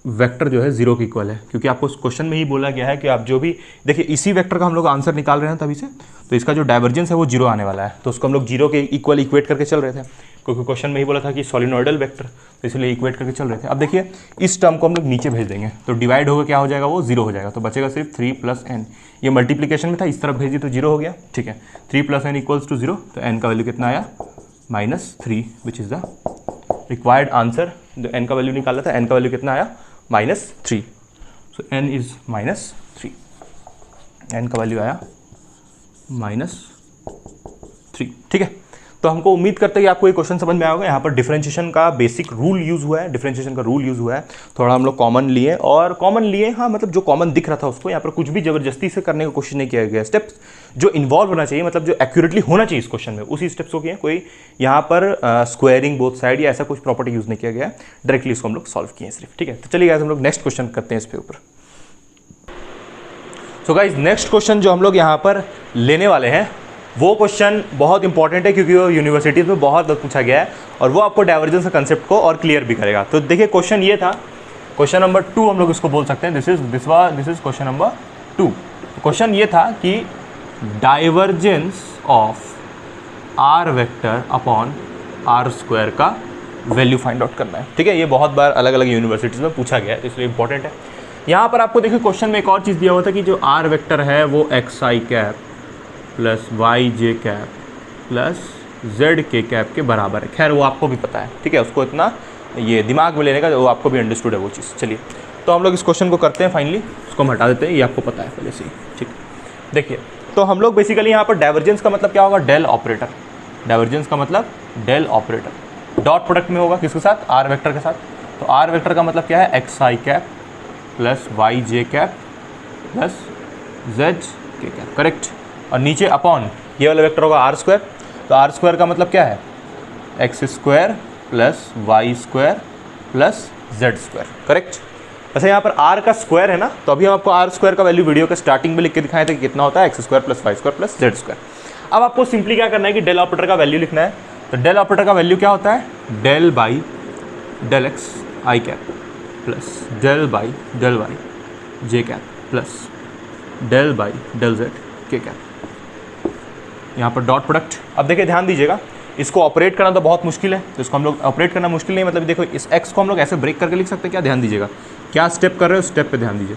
वेक्टर जो है 0 के इक्वल है, क्योंकि आपको उस क्वेश्चन में ही बोला गया है कि आप जो भी देखिए इसी वेक्टर का हम लोग आंसर निकाल रहे हैं तभी से, तो इसका जो डाइवर्जेंस है वो 0 आने वाला है, तो उसको हम लोग 0 के इक्वल इक्वेट करके चल रहे थे। क्योंकि क्वेश्चन में ही बोला था कि सोलिनॉइडल वेक्टर, तो इसलिए इक्वेट करके चल रहे थे। अब देखिए इस टर्म को हम लोग नीचे भेज देंगे तो डिवाइड होगा, क्या हो जाएगा वो 0 हो जाएगा, तो बचेगा सिर्फ 3 + n। ये मल्टीप्लिकेशन में था, इस तरफ भेज दी तो 0 हो गया, ठीक है। 3 + n = 0, तो n का वैल्यू कितना आया -3, which is the required answer. जो n का वैल्यू निकाला था, n का वैल्यू कितना आया -3, सो n इज -3, n का वैल्यू आया -3, ठीक है। तो हमको उम्मीद करते हैं कि आपको ये क्वेश्चन समझ में आया होगा। यहाँ पर डिफरेंशिएशन का बेसिक रूल यूज़ हुआ है, डिफरेंशिएशन का रूल यूज़ हुआ है, थोड़ा हम लोग कॉमन लिए, और कॉमन लिए हाँ, मतलब जो कॉमन दिख रहा था उसको, यहाँ पर कुछ भी ज़बरदस्ती से करने की कोशिश नहीं किया गया। स्टेप्स जो इन्वॉल्व होना चाहिए, मतलब जो एक्यूरेटली होना चाहिए इस क्वेश्चन में, उसी स्टेप्स को किए। कोई यहाँ पर स्क्वायरिंग बोथ साइड या ऐसा कुछ प्रॉपर्टी यूज़ नहीं किया गया, डायरेक्टली इसको हम लोग सॉल्व किए सिर्फ, ठीक है। तो चलिए गाइस हम लोग नेक्स्ट क्वेश्चन करते हैं इस पे ऊपर। सो गाइस नेक्स्ट क्वेश्चन जो हम लोग यहाँ पर लेने वाले हैं वो क्वेश्चन बहुत इंपॉर्टेंट है, क्योंकि वो यूनिवर्सिटीज़ में बहुत पूछा गया है और वो आपको डाइवर्जेंस के कंसेप्ट को और क्लियर भी करेगा। तो देखिए क्वेश्चन ये था, क्वेश्चन नंबर 2 हम लोग इसको बोल सकते हैं। This is question number 2। Question ये था कि divergence of R vector upon R square का वैल्यू फाइंड आउट करना है, ठीक है। ये बहुत बार अलग अलग यूनिवर्सिटीज़ में पूछा गया है, तो इसलिए इंपॉर्टेंट है। यहाँ पर आपको देखिए क्वेश्चन में एक और चीज़ दिया हुआ था कि जो आर वेक्टर है वो xi cap plus yj cap plus zk cap के बराबर है। खैर वो आपको भी पता है, ठीक है, उसको इतना ये दिमाग में लेने का, वो आपको भी अंडरस्टूड है वो चीज़। चलिए तो हम लोग इस क्वेश्चन को करते हैं फाइनली, उसको हम हटा देते हैं, ये आपको पता है पहले से ही, ठीक। देखिए तो हम लोग बेसिकली यहाँ पर डाइवर्जेंस का मतलब क्या होगा, डेल ऑपरेटर। डाइवर्जेंस का मतलब डेल ऑपरेटर डॉट प्रोडक्ट में होगा, किसके साथ, आर वेक्टर के साथ। तो आर वेक्टर का मतलब क्या है, xi cap plus yj cap plus zk cap, correct. और नीचे अपॉन ये वाला वेक्टर होगा आर स्क्वायर, तो आर स्क्वायर का मतलब क्या है, X square plus Y square plus Z square, correct. वैसे यहाँ पर आर का स्क्वायर है ना, तो अभी हम आपको आर स्क्वायर का वैल्यू वीडियो के स्टार्टिंग में लिख के दिखाए थे कि कितना होता है, X square plus Y square plus Z square. अब आपको सिंपली क्या करना है कि डेल ऑपरेटर का वैल्यू लिखना है। तो डेल ऑपरेटर का वैल्यू क्या होता है, del by del x I cap plus del by del Y J cap plus del by del Z के कैप। यहाँ पर डॉट प्रोडक्ट। अब देखिए ध्यान dीजिएगा, इसको ऑपरेट करना तो बहुत मुश्किल है, तो इसको हम लोग ऑपरेट करना मुश्किल नहीं, मतलब देखो इस x को हम लोग ऐसे ब्रेक करके लिख सकते हैं क्या, ध्यान दीजिएगा क्या स्टेप कर रहे हो, स्टेप पे ध्यान दीजिए।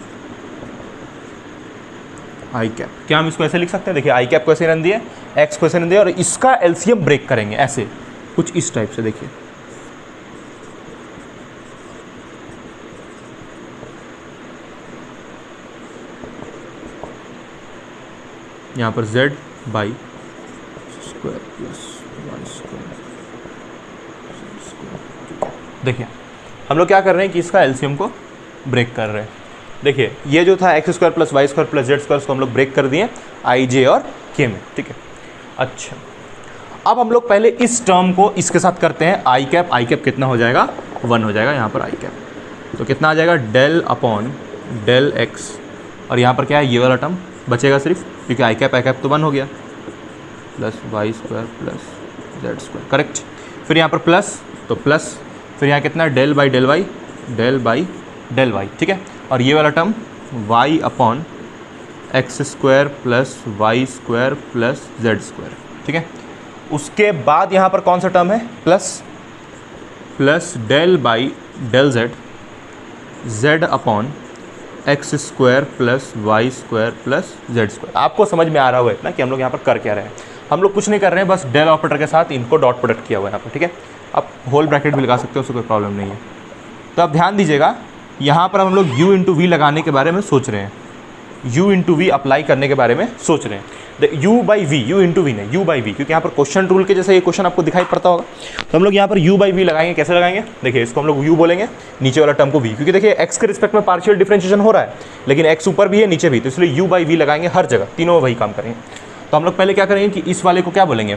आई कैप, क्या हम इसको ऐसे लिख सकते हैं, देखिए आई कैप को ऐसे रन दिए, x को ऐसे रन दिया, और इसका एलसीएम ब्रेक करेंगे ऐसे कुछ इस टाइप से। देखिए यहाँ पर z by square plus Y square. देखिए हम लोग क्या कर रहे हैं कि इसका एलसीएम को ब्रेक कर रहे हैं। देखिए ये जो था X square plus Y square plus Z square, उसको हम लोग ब्रेक कर दिए आई जे और के में, ठीक है। अच्छा अब हम लोग पहले इस टर्म को इसके साथ करते हैं, आई कैप कितना हो जाएगा, 1 हो जाएगा यहाँ पर आई कैप, तो कितना आ जाएगा, डेल अपॉन डेल एक्स, और यहाँ पर क्या है, ये वाला टर्म बचेगा सिर्फ, क्योंकि आई कैप तो 1 हो गया, plus Y square plus Z square, correct. फिर यहाँ पर प्लस, तो प्लस, फिर यहाँ कितना, डेल बाई डेल वाई, ठीक है। और ये वाला term y upon X square plus Y square plus Z square, ठीक है। उसके बाद यहाँ पर कौन सा टर्म है, plus del by del Z upon X square plus Y square plus Z square. आपको समझ में आ रहा होगा इतना कि हम लोग यहाँ पर कर क्या रहे हैं, हम लोग कुछ नहीं कर रहे हैं, बस डेल ऑपरेटर के साथ इनको डॉट प्रोडक्ट किया हुआ है यहाँ पर, ठीक है। आप होल ब्रैकेट भी लगा सकते हो, उससे कोई प्रॉब्लम नहीं है। तो अब ध्यान दीजिएगा, यहाँ पर हम लोग u इंटू वी लगाने के बारे में सोच रहे हैं, u इंटू वी अप्लाई करने के बारे में सोच रहे हैं। u by V, U into V नहीं, u बाई वी, क्योंकि यहाँ पर क्वेश्चन रूल के जैसे ये क्वेश्चन आपको दिखाई पड़ता होगा। तो हम लोग यहाँ पर u बाई वी लगाएंगे, कैसे लगाएंगे, देखिए इसको हम लोग u बोलेंगे, नीचे वाला टर्म को v, क्योंकि देखिए x के रिस्पेक्ट में पार्शियल डिफरेंशिएशन हो रहा है, लेकिन x ऊपर भी है नीचे भी, तो इसलिए u बाई वी लगाएंगे हर जगह, तीनों में वही काम करेंगे। तो हम लोग पहले क्या करेंगे कि इस वाले को क्या बोलेंगे,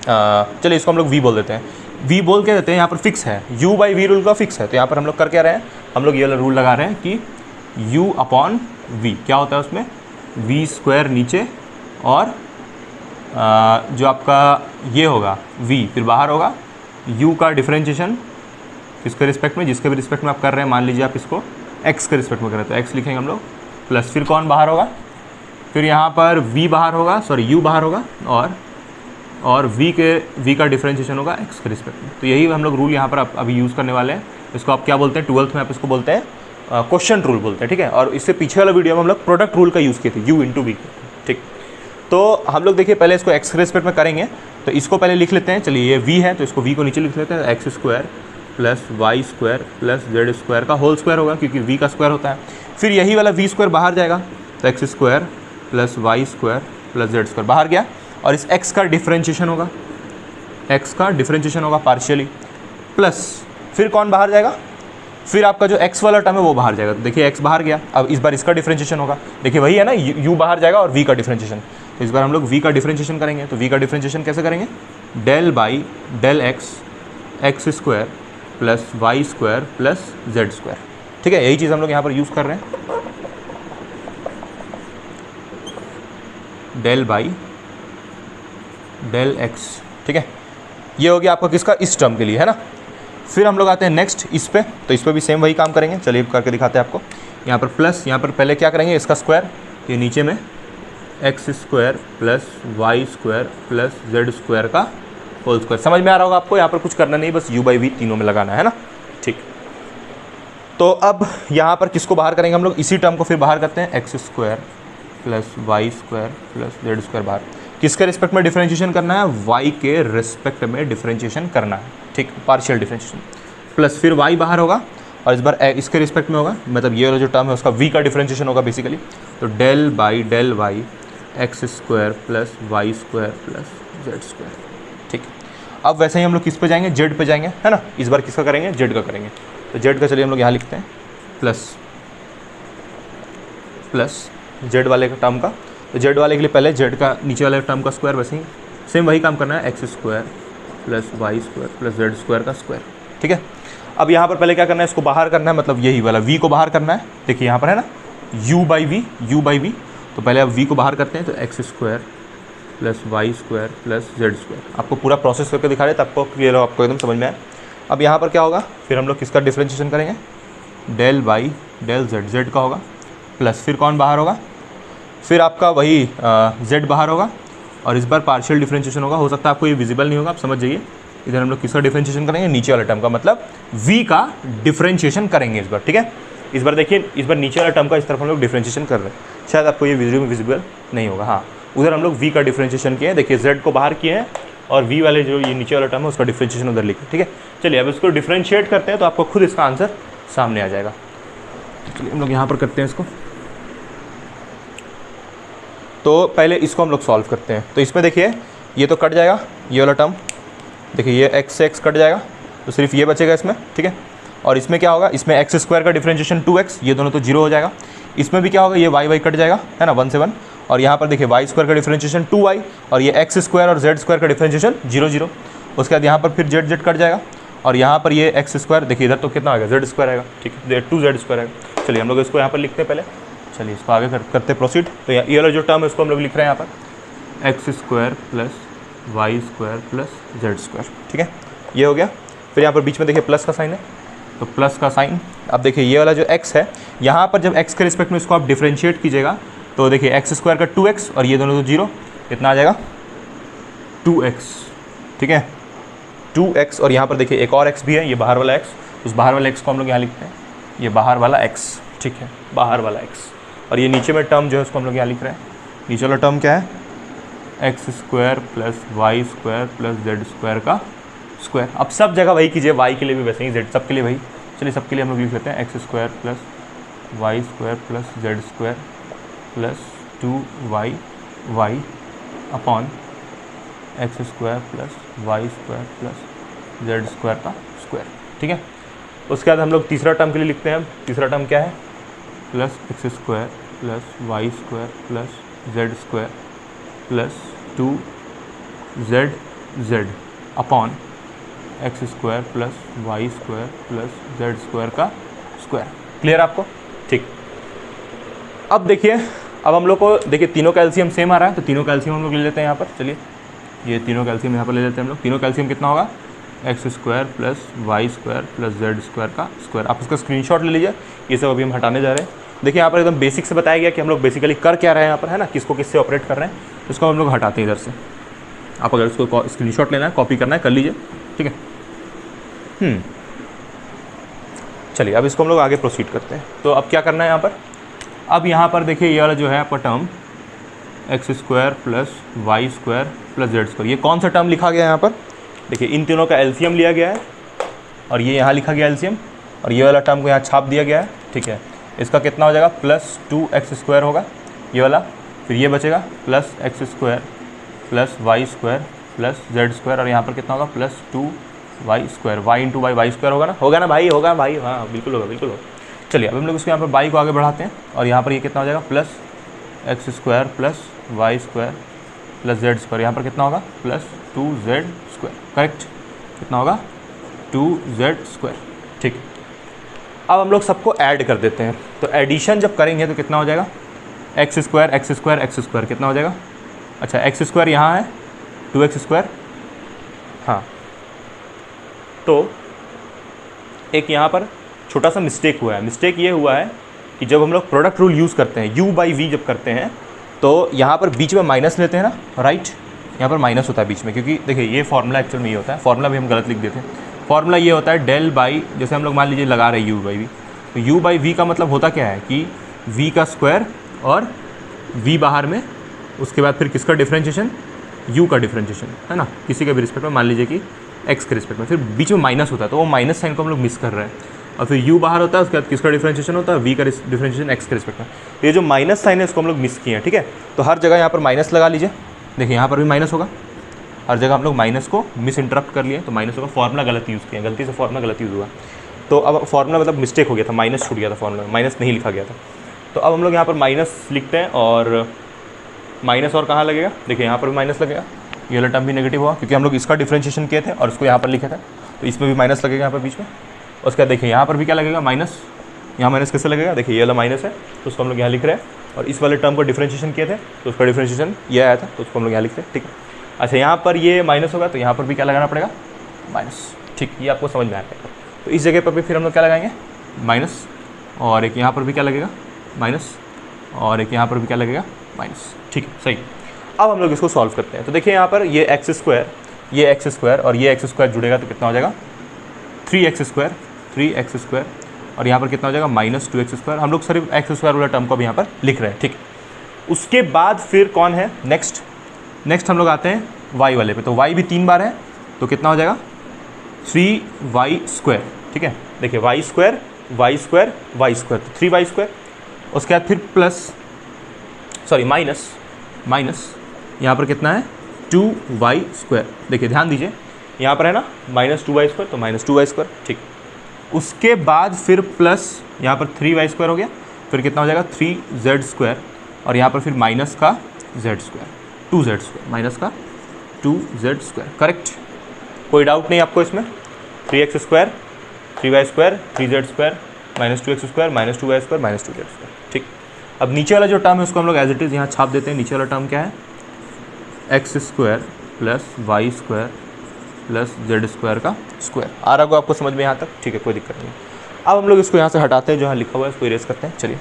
चलिए इसको हम लोग v बोल देते हैं, v बोल के देते हैं, यहाँ पर फिक्स है, u बाई वी रूल का फिक्स है। तो यहाँ पर हम लोग कर क्या रहे हैं, हम लोग ये वाला रूल लगा रहे हैं कि u अपॉन v क्या होता है उसमें, v स्क्वायर नीचे, और जो आपका ये होगा v फिर बाहर होगा, u का डिफरेंशिएशन किसके रिस्पेक्ट में, जिसके भी रिस्पेक्ट में आप कर रहे हैं, मान लीजिए आप इसको x के रिस्पेक्ट में कर रहे हैं तो x लिखेंगे हम लोग, प्लस फिर कौन बाहर होगा, फिर यहाँ पर v बाहर होगा, सॉरी u बाहर होगा, और और v का डिफरेंशिएशन होगा x के रिस्पेक्ट में। तो यही हम लोग रूल यहाँ पर अभी यूज़ करने वाले हैं। इसको आप क्या बोलते हैं, 12th में आप इसको बोलते हैं क्वेश्चन रूल बोलते हैं, ठीक है। और इससे पीछे वाला वीडियो में हम लोग प्रोडक्ट रूल का यूज़ किए थे, u इंटू वी, ठीक। तो हम लोग देखिए पहले इसको x के रिस्पेक्ट में करेंगे, तो इसको पहले लिख लेते हैं। चलिए ये v है तो इसको v को नीचे लिख लेते हैं, X square plus Y square plus Z square का होल स्क्वायर होगा, क्योंकि v का स्क्वायर होता है। फिर यही वाला v स्क्वायर बाहर जाएगा, तो X square plus Y square plus Z square बाहर गया, और इस x का डिफरेंशिएशन होगा, x का डिफरेंशिएशन होगा पार्शियली, प्लस फिर कौन बाहर जाएगा, फिर आपका जो x वाला टर्म है वो बाहर जाएगा। तो देखिए x बाहर गया, अब इस बार इसका डिफरेंशिएशन होगा, देखिए वही है ना, u बाहर जाएगा और v का डिफरेंशिएशन। तो इस बार हम लोग v का डिफरेंशिएशन करेंगे। तो v का डिफरेंशिएशन कैसे करेंगे, del by del X square plus Y square plus Z square, ठीक है। यही चीज़ हम लोग यहाँ पर यूज़ कर रहे हैं, डेल बाई डेल एक्स, ठीक है। ये हो गया आपका किसका, इस टर्म के लिए, है ना। फिर हम लोग आते हैं नेक्स्ट इस पे, तो इस पर भी सेम वही काम करेंगे। चलिए करके दिखाते हैं आपको। यहाँ पर प्लस, यहाँ पर पहले क्या करेंगे, इसका स्क्वायर, ये नीचे में X square plus Y square plus Z square का होल स्क्वायर। समझ में आ रहा होगा आपको, यहाँ पर कुछ करना नहीं, बस u बाई वी तीनों में लगाना है ना, ठीक। तो अब यहाँ पर किसको बाहर करेंगे हम लोग, इसी टर्म को फिर बाहर करते हैं, X square plus Y square plus Z square बाहर। किसके रिस्पेक्ट में डिफरेंशिएशन करना है, y के रिस्पेक्ट में डिफरेंशिएशन करना है, ठीक, पार्शियल डिफरेंशिएशन। प्लस फिर y बाहर होगा और इस बार इसके रिस्पेक्ट में होगा, मतलब ये वाला जो टर्म है उसका v का डिफरेंशिएशन होगा बेसिकली। तो del by del Y x square plus Y square plus Z square, ठीक। अब वैसे ही हम लोग किस पे जाएंगे, z पे जाएंगे, है ना। इस बार किसका करेंगे, z का करेंगे। तो z का चलिए हम लोग यहाँ लिखते हैं, प्लस z वाले का टर्म का। तो z वाले के लिए पहले z का नीचे वाले टर्म का स्क्वायर, वैसे ही सेम वही काम करना है, X square plus Y square plus Z square का स्क्वायर, ठीक है। अब यहाँ पर पहले क्या करना है, इसको बाहर करना है, मतलब यही वाला v को बाहर करना है। देखिए यहाँ पर है ना, u बाई वी, तो पहले अब v को बाहर करते हैं, तो X square plus Y square plus Z square. आपको पूरा प्रोसेस करके दिखा रहे, तो आपको क्लियर हो, आपको एकदम समझ में आए। अब यहाँ पर क्या होगा, फिर हम लोग किसका डिफरेंशिएशन करेंगे, डेल बाई डेल जेड का होगा, प्लस फिर कौन बाहर होगा, फिर आपका वही z बाहर होगा, और इस बार पार्शियल डिफरेंशिएशन होगा। हो सकता है आपको ये विजिबल नहीं होगा, आप समझ जाइए। इधर हम लोग किसका डिफरेंशिएशन करेंगे, नीचे वाले टर्म का, मतलब v का डिफरेंशिएशन करेंगे इस बार, ठीक है। इस बार देखिए, इस बार नीचे वाला टर्म का इस तरफ हम लोग डिफरेंशिएशन कर रहे हैं। शायद आपको ये वीडियो में विजिबल नहीं होगा, हाँ। उधर हम लोग v का डिफरेंशिएशन किए हैं, देखिए z को बाहर किए हैं, और v वाले जो ये नीचे वाला टर्म है उसका डिफरेंशिएशन उधर लिखे, ठीक है। चलिए अब इसको डिफरेंशिएट करते हैं, तो आपको खुद इसका आंसर सामने आ जाएगा। चलिए हम लोग यहाँ पर करते हैं इसको। तो पहले इसको हम लोग सॉल्व करते हैं। तो इसमें देखिए ये तो कट जाएगा, ये वाला टर्म, देखिए ये x से x कट जाएगा, तो सिर्फ ये बचेगा इसमें, ठीक है। और इसमें क्या होगा, इसमें एक्स स्क्वायर का डिफरेंशिएशन 2x, ये दोनों तो 0 हो जाएगा। इसमें भी क्या होगा, ये y कट जाएगा, है ना, 1 से 1। और यहाँ पर देखिए वाई स्क्वायर का डिफरेंशिएशन 2y, और ये एक्स स्क्वायर और जेड स्क्वायर का डिफरेंशिएशन 0 0। उसके बाद यहाँ पर फिर जेड कट जाएगा, और यहाँ पर ये एक्स स्क्वायर, देखिए इधर तो कितना आएगा, जेड स्क्वायर आएगा, ठीक है, 2z स्क्वायर आएगा। चलिए हम लोग इसको यहाँ पर लिखते हैं पहले, चलिए इसको आगे करते प्रोसीड। तो ये वाला जो टर्म है उसको हम लोग लिख रहे हैं यहाँ पर, X square plus Y square plus Z square, ठीक है, ये हो गया। फिर यहाँ पर बीच में देखिए प्लस का साइन है, तो प्लस का साइन। अब देखिए ये वाला जो x है, यहाँ पर जब x के रिस्पेक्ट में इसको आप डिफरेंशिएट कीजिएगा, तो देखिए एक्स स्क्वायर का 2x और ये दोनों तो 0, कितना आ जाएगा 2x, ठीक है, 2x। और यहाँ पर देखिए एक और x भी है, ये बाहर वाला x, उस बाहर वाला x को हम लोग यहाँ लिखते हैं, ये बाहर वाला x, ठीक है, बाहर वाला x। और ये नीचे में टर्म जो है उसको हम लोग यहाँ लिख रहे हैं, नीचे वाला टर्म क्या है, X square plus Y square plus Z square का स्क्वायर। अब सब जगह वही कीजिए, y के लिए भी वैसे ही, z सब के लिए वही। चलिए सबके लिए हम लोग लिख लेते हैं, X square plus Y square plus Z square plus 2y upon X square plus Y square plus Z square का स्क्वायर, ठीक है। उसके बाद हम लोग तीसरा टर्म के लिए लिखते हैं। तीसरा टर्म क्या है, plus X square plus Y square plus Z square plus 2z upon X square plus Y square plus Z square का स्क्वायर। क्लियर आपको, ठीक। अब देखिए, अब हम लोग को देखिए तीनों कैल्शियम सेम आ रहा है, तो तीनों कैल्शियम हम लोग ले लेते हैं यहाँ पर। चलिए ये तीनों कैल्शियम यहाँ पर ले लेते हैं हम लोग। तीनों कैल्शियम कितना होगा, X square plus Y square plus Z square का स्क्वायर। आप इसका स्क्रीनशॉट ले लीजिए, ये सब अभी हम हटाने जा रहे हैं। देखिए यहाँ पर एकदम बेसिक से बताया गया कि हम लोग बेसिकली कर क्या रहे हैं यहाँ पर, है ना, किसको किससे ऑपरेट कर रहे हैं। तो इसको हम लोग हटाते हैं इधर से, आप अगर इसको स्क्रीनशॉट लेना है, कॉपी करना है, कर लीजिए, ठीक है। चलिए अब इसको हम लोग आगे प्रोसीड करते हैं। तो अब क्या करना है यहाँ पर, अब यहाँ पर देखिए ये वाला जो है आपका term X square plus Y square plus Z square, ये कौन सा टर्म लिखा गया है यहाँ पर, देखिए इन तीनों का एलसीएम लिया गया है और ये यहाँ लिखा गया एलसीएम, और ये वाला टर्म को यहाँ छाप दिया गया है, ठीक है। इसका कितना हो जाएगा, प्लस 2x स्क्वायर होगा ये वाला, फिर ये बचेगा plus X square plus Y square plus Z square, और यहाँ पर कितना होगा, plus 2y square, Y into Y square होगा ना भाई, होगा भाई, हाँ बिल्कुल होगा, बिल्कुल होगा। चलिए अब हम लोग इसको यहाँ पर बाई को आगे बढ़ाते हैं, और यहाँ पर ये कितना हो जाएगा, plus X square plus Y square plus Z square, यहाँ पर कितना होगा, प्लस 2z स्क्वायर, करेक्ट, कितना होगा 2z स्क्वायर, ठीक। अब हम लोग सबको ऐड कर देते हैं, तो एडिशन जब करेंगे तो कितना हो जाएगा, X square x square x square कितना हो जाएगा, अच्छा एक्स स्क्वायर यहाँ है 2x स्क्वायर, हाँ। तो एक यहाँ पर छोटा सा मिस्टेक हुआ है, मिस्टेक ये हुआ है कि जब हम लोग प्रोडक्ट रूल यूज़ करते हैं, u बाई वी जब करते हैं तो यहाँ पर बीच में माइनस लेते हैं ना, राइट, यहाँ पर माइनस होता है बीच में, क्योंकि देखिए ये फॉर्मूला एक्चुअल में ये होता है, फॉर्मूला भी हम गलत लिख देते हैं। फॉर्मूला ये होता है डेल बाई, जैसे हम लोग मान लीजिए लगा रहे हैं u बाई वी, तो u बाई वी का मतलब होता क्या है कि v का स्क्वायर और v बाहर में, उसके बाद फिर किसका डिफ्रेंशिएशन, u का डिफ्रेंशिएशन, है ना, किसी के भी रिस्पेक्ट में, मान लीजिए कि x के रिस्पेक्ट में, फिर बीच में माइनस होता है, तो वो माइनस साइन को हम लोग मिस कर रहे हैं, और फिर u बाहर होता है, उसके बाद किसका डिफ्रेंशिएशन होता है, v का डिफ्रेंशिएशन x के रिस्पेक्ट में। तो ये जो माइनस साइन है इसको हम लोग मिस किए हैं, ठीक है। तो हर जगह यहाँ पर माइनस लगा लीजिए, देखिए यहाँ पर भी माइनस होगा, हर जगह हम लोग माइनस को मिस इंटरप्ट कर लिए, तो माइनस होगा, फॉर्मूला गलत यूज़ किया, गलती से फॉर्मूला गलत यूज़ हुआ, तो अब फॉर्मूला मतलब मिस्टेक हो गया था, माइनस छूट गया था, फॉर्मूला माइनस नहीं लिखा गया था। तो अब हम लोग यहाँ पर माइनस लिखते हैं, और माइनस और कहाँ लगेगा, देखिए यहाँ पर भी माइनस लगेगा, ये वाला टर्म भी नेगेटिव हुआ क्योंकि हम लोग इसका डिफ्रेंशिएशन किए थे और इसको यहाँ पर लिखे थे, तो इसमें भी माइनस लगेगा यहाँ पर बीच में। उसके बाद देखिए यहाँ पर भी क्या लगेगा, माइनस, यहाँ माइनस कैसे लगेगा, देखिए ये वाला माइनस है तो उसको हम लोग यहाँ लिख रहे हैं, और इस वाले टर्म को डिफ्रेंशिएशन किए थे तो उसका डिफ्रेंशिएशन ये आया था, तो उसको हम लोग यहाँ लिख रहे हैं, ठीक है। अच्छा यहाँ पर ये माइनस होगा तो यहाँ पर भी क्या लगाना पड़ेगा, माइनस, ठीक, ये आपको समझ में आएगा। तो इस जगह पर भी फिर हम लोग क्या लगाएंगे, माइनस, और एक यहाँ पर भी क्या लगेगा, माइनस, और एक यहाँ पर भी क्या लगेगा, माइनस, ठीक है, सही। अब हम लोग इसको सॉल्व करते हैं, तो देखिए यहाँ पर ये एक्स स्क्वायर, ये एक्स स्क्वायर और ये एक्स स्क्वायर जुड़ेगा तो कितना हो जाएगा, 3x स्क्वायर, और यहाँ पर कितना हो जाएगा, माइनस 2x स्क्वायर। हम लोग सिर्फ एक्स स्क्वायर वाला टर्म को भी यहाँ पर लिख रहे हैं, ठीक। उसके बाद फिर कौन है नेक्स्ट हम लोग आते हैं y वाले पे, तो y भी 3 बार है, तो कितना हो जाएगा 3y स्क्वायर, ठीक है। देखिए y स्क्वायर तो 3y स्क्वायर, उसके बाद फिर प्लस, सॉरी माइनस यहाँ पर कितना है 2y स्क्वायर, देखिए ध्यान दीजिए यहाँ पर है ना माइनस 2y स्क्वायर, तो माइनस 2y स्क्वायर, ठीक। उसके बाद फिर प्लस यहाँ पर 3y स्क्वायर हो गया, फिर कितना हो जाएगा 3z स्क्वायर, और यहाँ पर फिर माइनस का z square, 2z square, minus का 2z स्क्वायर, करेक्ट, कोई डाउट नहीं आपको इसमें। 3x square 3y square 3z square minus 2x square minus 2y square minus 2z square, ठीक। अब नीचे वाला जो टर्म है उसको हम लोग एज इट इज़ यहाँ छाप देते हैं। नीचे वाला टर्म क्या है, X square plus Y square plus Z square का स्क्वायर। आ रहा होगा आपको समझ में यहाँ तक, ठीक है, कोई दिक्कत नहीं। अब हम लोग इसको यहाँ से हटाते हैं, जो यहाँ लिखा हुआ है इसको इरेज करते हैं। चलिए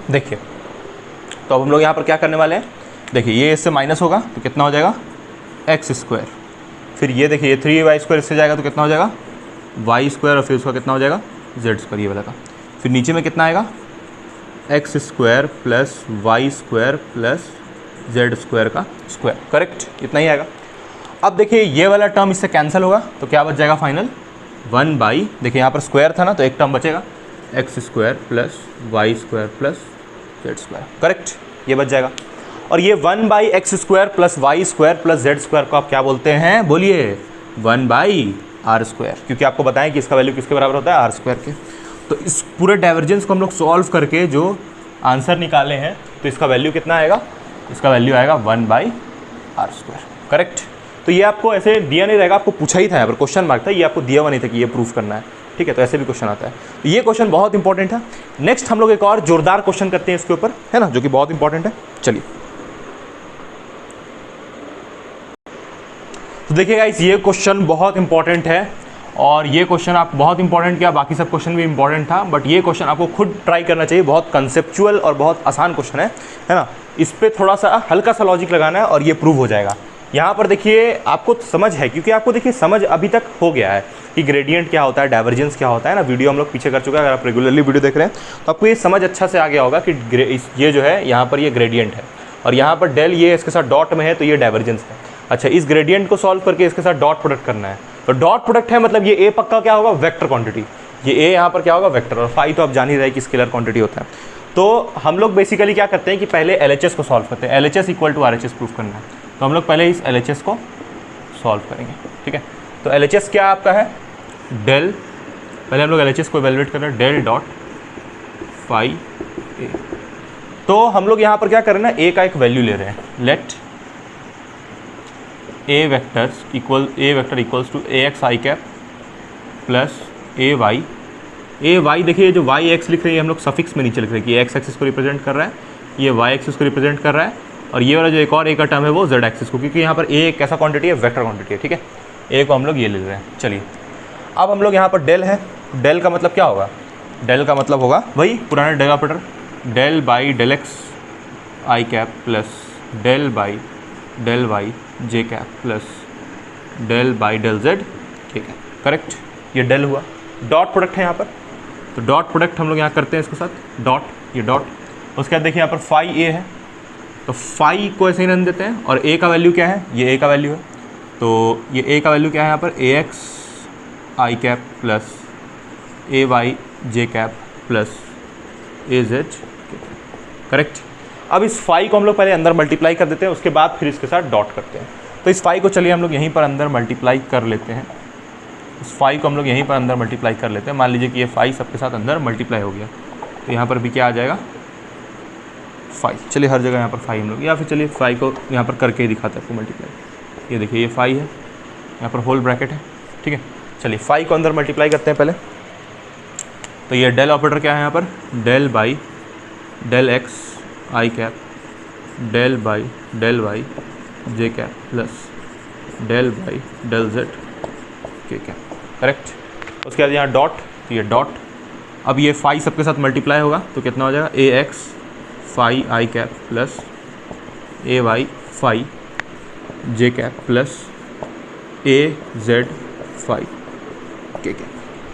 देखिए, तो अब हम लोग यहाँ पर क्या करने वाले हैं, देखिए ये इससे माइनस होगा तो कितना हो जाएगा एक्स स्क्वायर, फिर ये देखिए ये 3y स्क्वायर इससे जाएगा तो कितना हो जाएगा वाई स्क्वायर, और फिर उसका कितना हो जाएगा जेड स्क्वायर, ये वाला का। फिर नीचे में कितना आएगा X square plus Y square plus Z square का स्क्वायर, करेक्ट, इतना ही आएगा। अब देखिए ये वाला टर्म इससे कैंसिल होगा तो क्या बच जाएगा फाइनल 1/, देखिए यहाँ पर स्क्वायर था ना तो एक टर्म बचेगा X square plus Y square plus Z square, correct, ये बच जाएगा। और ये 1/x square plus Y square plus Z square को आप क्या बोलते हैं, बोलिए 1/r स्क्वायर, क्योंकि आपको बताएं कि इसका वैल्यू किसके बराबर होता है, r स्क्वायर के। तो इस पूरे डाइवर्जेंस को हम लोग सॉल्व करके जो आंसर निकाले हैं तो इसका वैल्यू कितना आएगा, इसका वैल्यू आएगा 1/r स्क्वायर, करेक्ट। तो ये आपको ऐसे दिया नहीं रहेगा, आपको पूछा ही था, यहाँ पर क्वेश्चन मार्क था, ये आपको दिया हुआ नहीं था कि ये प्रूफ करना है, ठीक है, तो ऐसे भी क्वेश्चन आता है। तो ये क्वेश्चन बहुत इंपॉर्टेंट है। नेक्स्ट हम लोग एक और जोरदार क्वेश्चन करते हैं इसके ऊपर, है ना, जो कि बहुत इंपॉर्टेंट है। चलिए, तो देखिए गाइस, ये क्वेश्चन बहुत इंपॉर्टेंट है और ये क्वेश्चन आप बहुत इंपॉर्टेंट क्या, बाकी सब क्वेश्चन भी इंपॉर्टेंट था, बट ये क्वेश्चन आपको खुद ट्राई करना चाहिए। बहुत कंसेप्चुअल और बहुत आसान क्वेश्चन है ना। इस पर थोड़ा सा हल्का सा लॉजिक लगाना है और ये प्रूव हो जाएगा। यहाँ पर देखिए आपको समझ है, क्योंकि आपको देखिए समझ अभी तक हो गया है कि ग्रेडियंट क्या होता है, डाइवर्जेंस क्या होता है ना। वीडियो हम लोग पीछे कर चुके हैं, अगर आप रेगुलरली वीडियो देख रहे हैं तो आपको ये समझ अच्छा से आ गया होगा कि ये जो है यहाँ पर ये ग्रेडियंट है और यहाँ पर डेल ये इसके साथ डॉट में है तो ये डाइवर्जेंस है। अच्छा, इस ग्रेडियंट को सॉल्व करके इसके साथ डॉट प्रोडक्ट करना है, तो डॉट प्रोडक्ट है मतलब ये ए पक्का क्या होगा, वेक्टर क्वांटिटी। ये ए यहाँ पर क्या होगा, वेक्टर, और फाई तो आप जान ही रहे कि स्केलर क्वांटिटी होता है। तो हम लोग बेसिकली क्या करते हैं कि पहले LHS को सॉल्व करते हैं। LHS equal to RHS proof करना है, तो हम लोग पहले इस LHS को सॉल्व करेंगे, ठीक है। तो LHS क्या आपका है, डेल, पहले हम लोग LHS को इवेलुएट कर रहे हैं, डेल डॉट फाई ए। तो हम लोग यहाँ पर क्या कर रहे हैं ना, ए का एक वैल्यू ले रहे हैं। Let A vector equals to AX I cap plus AY देखिए, जो YX लिख रही है हम लोग सफिक्स में नीचे लिख रहे हैं कि X एक्सिस को रिप्रेजेंट कर रहा है, ये Y एक्सिस को रिप्रेजेंट कर रहा है, और ये वाला जो एक और A का टर्म है वो Z एक्सिस को, क्योंकि यहाँ पर A एक कैसा क्वांटिटी है, वेक्टर क्वांटिटी है, ठीक है। A को हम लोग ये ले रहे हैं। चलिए, अब हम लोग यहाँ पर डेल है, डेल का मतलब क्या होगा, डेल का मतलब होगा वही पुराना del operator, del by del x I cap plus del by del Y J cap plus del by del z, ठीक है, करेक्ट। ये डेल हुआ, डॉट प्रोडक्ट है यहाँ पर, तो डॉट प्रोडक्ट हम लोग यहाँ करते हैं इसके साथ डॉट, ये डॉट। उसके बाद देखिए यहाँ पर फाई ए है, तो फाई को ऐसे ही रन देते हैं, और ए का वैल्यू क्या है, ये ए का वैल्यू है, तो ये ए का वैल्यू क्या है यहाँ पर, AX आई कैप प्लस AY जे कैप प्लस AZ, करेक्ट। अब इस फाई को हम लोग पहले अंदर मल्टीप्लाई कर देते हैं, उसके बाद फिर इसके साथ डॉट करते हैं। तो इस फाई को चलिए हम लोग यहीं पर अंदर मल्टीप्लाई कर लेते हैं, इस फाई को हम लोग यहीं पर अंदर मल्टीप्लाई कर लेते हैं। मान लीजिए कि ये फाई सबके साथ अंदर मल्टीप्लाई हो गया, तो यहाँ पर भी क्या आ जाएगा, फाई। चलिए हर जगह यहाँ पर फाई हम लोग, या फिर चलिए फाई को यहाँ पर करके ही दिखाते हैं आपको मल्टीप्लाई। ये देखिए ये फाई है, यहाँ पर होल ब्रैकेट है, ठीक है। चलिए फाई को अंदर मल्टीप्लाई करते हैं पहले, तो ये डेल ऑपरेटर क्या है यहाँ पर, del by del x I cap del by del Y J cap plus del by del Z के कैप, करेक्ट। उसके बाद यहाँ डॉट, तो ये डॉट, अब ये फाई सबके साथ मल्टीप्लाई होगा तो कितना हो जाएगा, AX phi i cap plus AY phi j cap plus AZ phi के कैप,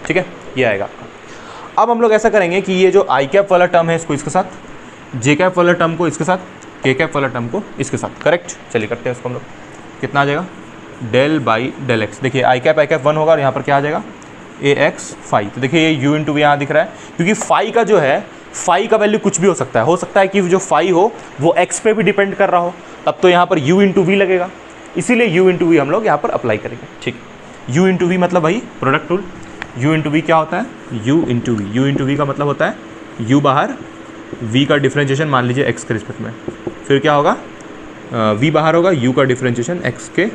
ठीक है, ये आएगा आपका। अब हम लोग ऐसा करेंगे कि ये जो आई कैप वाला टर्म है इसको इसके साथ, जे कैप वाला टर्म को इसके साथ, के कैप वाला टर्म को इसके साथ, करेक्ट। चलिए करते हैं इसको हम लोग, कितना आ जाएगा, डेल बाई डेल एक्स। देखिए आई कैप 1 होगा और यहाँ पर क्या आ जाएगा, AX फाई। तो देखिए ये U इंटू वी यहाँ दिख रहा है, क्योंकि फाई का जो है, फाई का वैल्यू कुछ भी हो सकता है कि जो फाई हो वो एक्स पे भी डिपेंड कर रहा हो, तब तो यहाँ पर U इंटू वी लगेगा, इसीलिए U इंटू वी हम लोग यहाँ पर अप्लाई करेंगे, ठीक। U इंटू वी मतलब वही product rule. U into v क्या होता है, U इंटू वी का मतलब होता है U बाहर, V का डिफ्रेंशिएशन मान लीजिए x के रिस्पेक्ट में, फिर क्या होगा, V बाहर होगा, U का डिफ्रेंशिएशन x के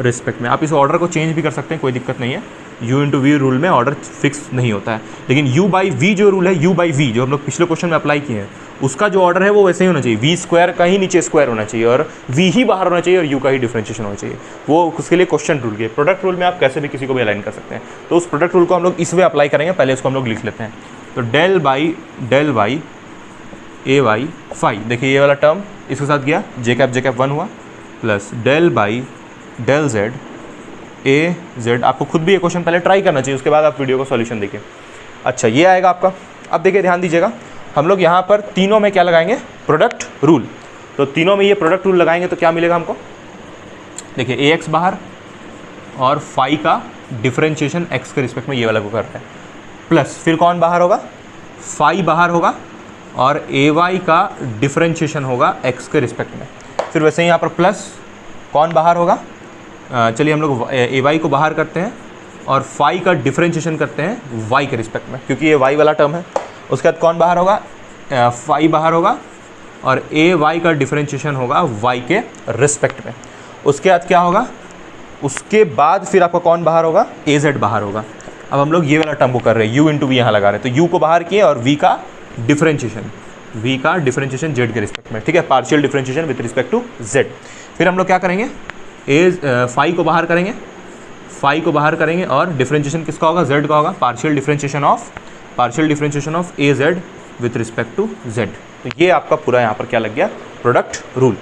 रिस्पेक्ट में। आप इस ऑर्डर को चेंज भी कर सकते हैं, कोई दिक्कत नहीं है। U इंटू वी रूल में ऑर्डर फिक्स नहीं होता है, लेकिन U बाई V जो रूल है, U बाई V जो हम लोग पिछले क्वेश्चन में अप्लाई किए हैं, उसका जो ऑर्डर है वो वैसे ही होना चाहिए, V स्क्वायर का ही नीचे स्क्वायर होना चाहिए और V ही बाहर होना चाहिए और U का ही डिफ्रेंशिएशन होना चाहिए। वो उसके लिए क्वेश्चन रूल के, प्रोडक्ट रूल में आप कैसे भी किसी को भी अलाइन कर सकते हैं, तो उस प्रोडक्ट रूल को हम लोग इस वे अप्लाई करेंगे। पहले इसको हम लोग लिख लेते हैं, तो del by del y AY phi, देखिए ये वाला टर्म इसके साथ गया, जे कैप 1 हुआ, plus del by del z AZ। आपको खुद भी ये क्वेश्चन पहले ट्राई करना चाहिए, उसके बाद आप वीडियो को सॉल्यूशन देखिए। अच्छा ये आएगा आपका। अब देखिए ध्यान दीजिएगा, हम लोग यहाँ पर तीनों में क्या लगाएंगे, प्रोडक्ट रूल। तो तीनों में ये प्रोडक्ट रूल लगाएंगे तो क्या मिलेगा हमको, देखिए AX बाहर और फाई का डिफ्रेंशिएशन x के रिस्पेक्ट में ये वाला को कर रहा है, प्लस फिर कौन बाहर होगा, फाई बाहर होगा और AY का डिफ्रेंशिएशन होगा x के रिस्पेक्ट में। फिर वैसे ही यहाँ पर प्लस कौन बाहर होगा, चलिए हम लोग AY को बाहर करते हैं और फाई का डिफ्रेंशिएशन करते हैं y के रिस्पेक्ट में, क्योंकि ये y वाला टर्म है। उसके बाद कौन बाहर होगा, फाई बाहर होगा और AY का डिफ्रेंशिएशन होगा y के रिस्पेक्ट में। उसके बाद क्या होगा, उसके बाद फिर आपका कौन बाहर होगा, AZ बाहर होगा। अब हम लोग ये वाला टर्म को कर रहे हैं, u इंटू वी यहाँ लगा रहे हैं, तो u को बाहर किए और v का डिफरेंशिएशन, z के रिस्पेक्ट में, ठीक है, partial differentiation with respect to z। फिर हम लोग क्या करेंगे, फाई को बाहर करेंगे और डिफरेंशिएशन किसका होगा, z का होगा, partial differentiation of a z with respect to z। तो ये आपका पूरा यहाँ पर क्या लग गया, प्रोडक्ट रूल,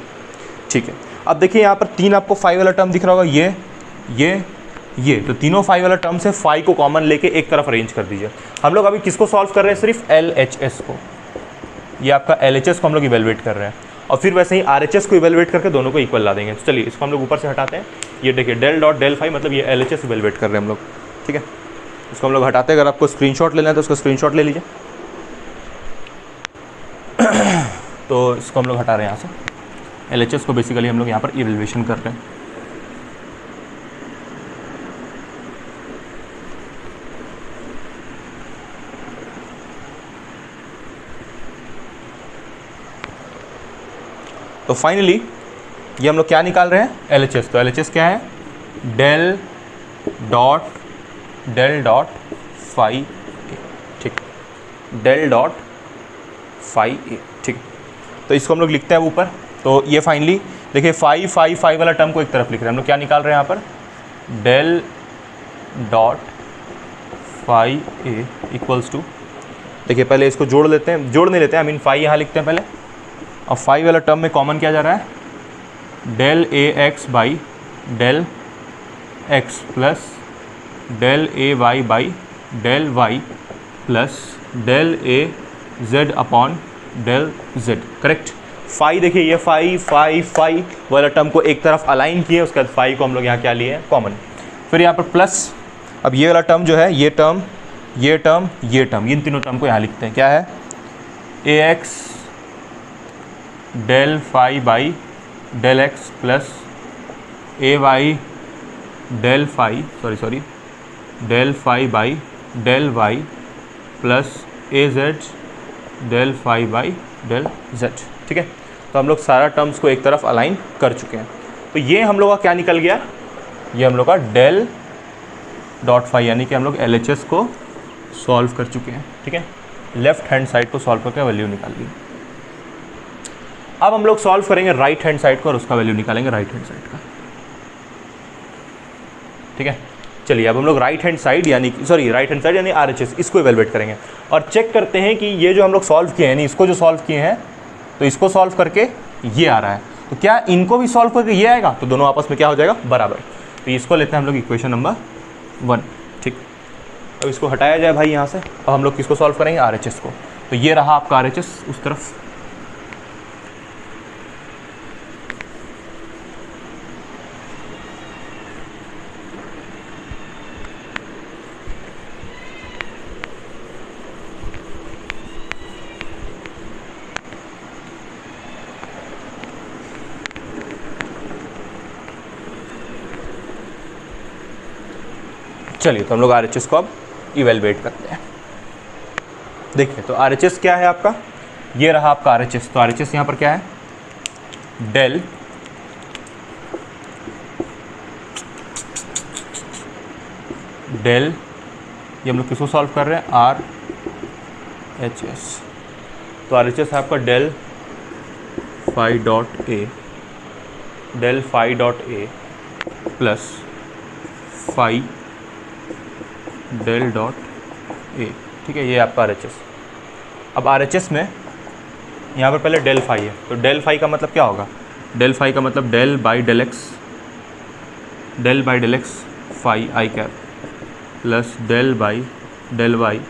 ठीक है। अब देखिए यहाँ पर 3 आपको फाई वाला टर्म दिख रहा होगा, ये तो तीनों फाई वाला टर्म से फाई को कॉमन लेके एक तरफ अरेंज कर दीजिए। हम लोग अभी किसको सॉल्व कर रहे हैं, सिर्फ LHS को, ये आपका LHS को हम लोग इवेलुएट कर रहे हैं, और फिर वैसे ही RHS को इवेलुएट करके दोनों को इक्वल ला देंगे। तो चलिए इसको हम लोग ऊपर से हटाते हैं, ये देखिए डेल डॉट डेल फाई, मतलब ये LHS इवेलुएट कर रहे हैं हम लोग, ठीक है। इसको हम लोग हटाते हैं, अगर आपको स्क्रीनशॉट लेना है तो उसका स्क्रीनशॉट ले लीजिए। तो इसको हम लोग हटा रहे हैं यहाँ से, LHS को बेसिकली हम लोग यहाँ पर इवेल्युएशन कर रहे हैं। तो फाइनली ये हम लोग क्या निकाल रहे हैं, LHS। तो LHS क्या है, डेल डॉट फाई ए, ठीक, डेल डॉट फाई ए, ठीक। तो इसको हम लोग लिखते हैं ऊपर। तो ये फाइनली देखिए फाई वाला टर्म को एक तरफ लिख रहे हैं हम लोग, क्या निकाल रहे हैं यहाँ पर, del dot phi a equals to, देखिए पहले इसको जोड़ नहीं लेते हैं, आई मीन फाई यहाँ लिखते हैं पहले, और फाई वाला टर्म में कॉमन क्या जा रहा है, del a x by del x plus del a y by del y plus del a z upon del z, correct. Phi देखिए ये फाई वाला टर्म को एक तरफ अलाइन किए, उसके बाद फाई को हम लोग यहाँ क्या लिए हैं, कॉमन। फिर यहाँ पर प्लस, अब ये वाला टर्म जो है, ये टर्म इन तीनों टर्म को यहाँ लिखते हैं, क्या है, a x del phi by del x plus a y del phi del phi by del y plus a z del phi by del z, ठीक है। तो हम लोग सारा टर्म्स को एक तरफ अलाइन कर चुके हैं। तो ये हम लोग का क्या निकल गया, ये हम लोग का डेल डॉट फाई, यानी कि हम लोग LHS को सॉल्व कर चुके हैं, ठीक है। लेफ्ट हैंड साइड को सॉल्व करके वैल्यू निकाल ली। अब हम लोग सॉल्व करेंगे राइट हैंड साइड को और उसका वैल्यू निकालेंगे राइट हैंड साइड का, ठीक है। चलिए अब हम लोग राइट हैंड साइड यानी RHS, इसको इवेलुएट करेंगे और चेक करते हैं कि ये जो हम लोग सॉल्व किए हैं, यानी इसको जो सॉल्व किए हैं, तो इसको सॉल्व करके ये आ रहा है, तो क्या इनको भी सॉल्व करके ये आएगा, तो दोनों आपस में क्या हो जाएगा, बराबर। तो इसको लेते हैं हम लोग इक्वेशन नंबर 1, ठीक। अब इसको हटाया जाए भाई यहाँ से, अब हम लोग किसको सॉल्व करेंगे, RHS को। तो ये रहा आपका RHS उस तरफ, चलिए तो हम लोग RHS को अब इवेलुएट करते हैं। देखिए तो RHS क्या है आपका, ये रहा आपका RHS। तो RHS यहाँ पर क्या है, डेल ये हम लोग किसको सॉल्व कर रहे हैं, RHS। तो RHS है आपका del phi dot a plus phi del dot a, ठीक है, ये आपका RHS। अब RHS में यहाँ पर पहले डेल फाई है, तो डेल फाई का मतलब क्या होगा, डेल फाई का मतलब del by del x phi i cap plus del by del y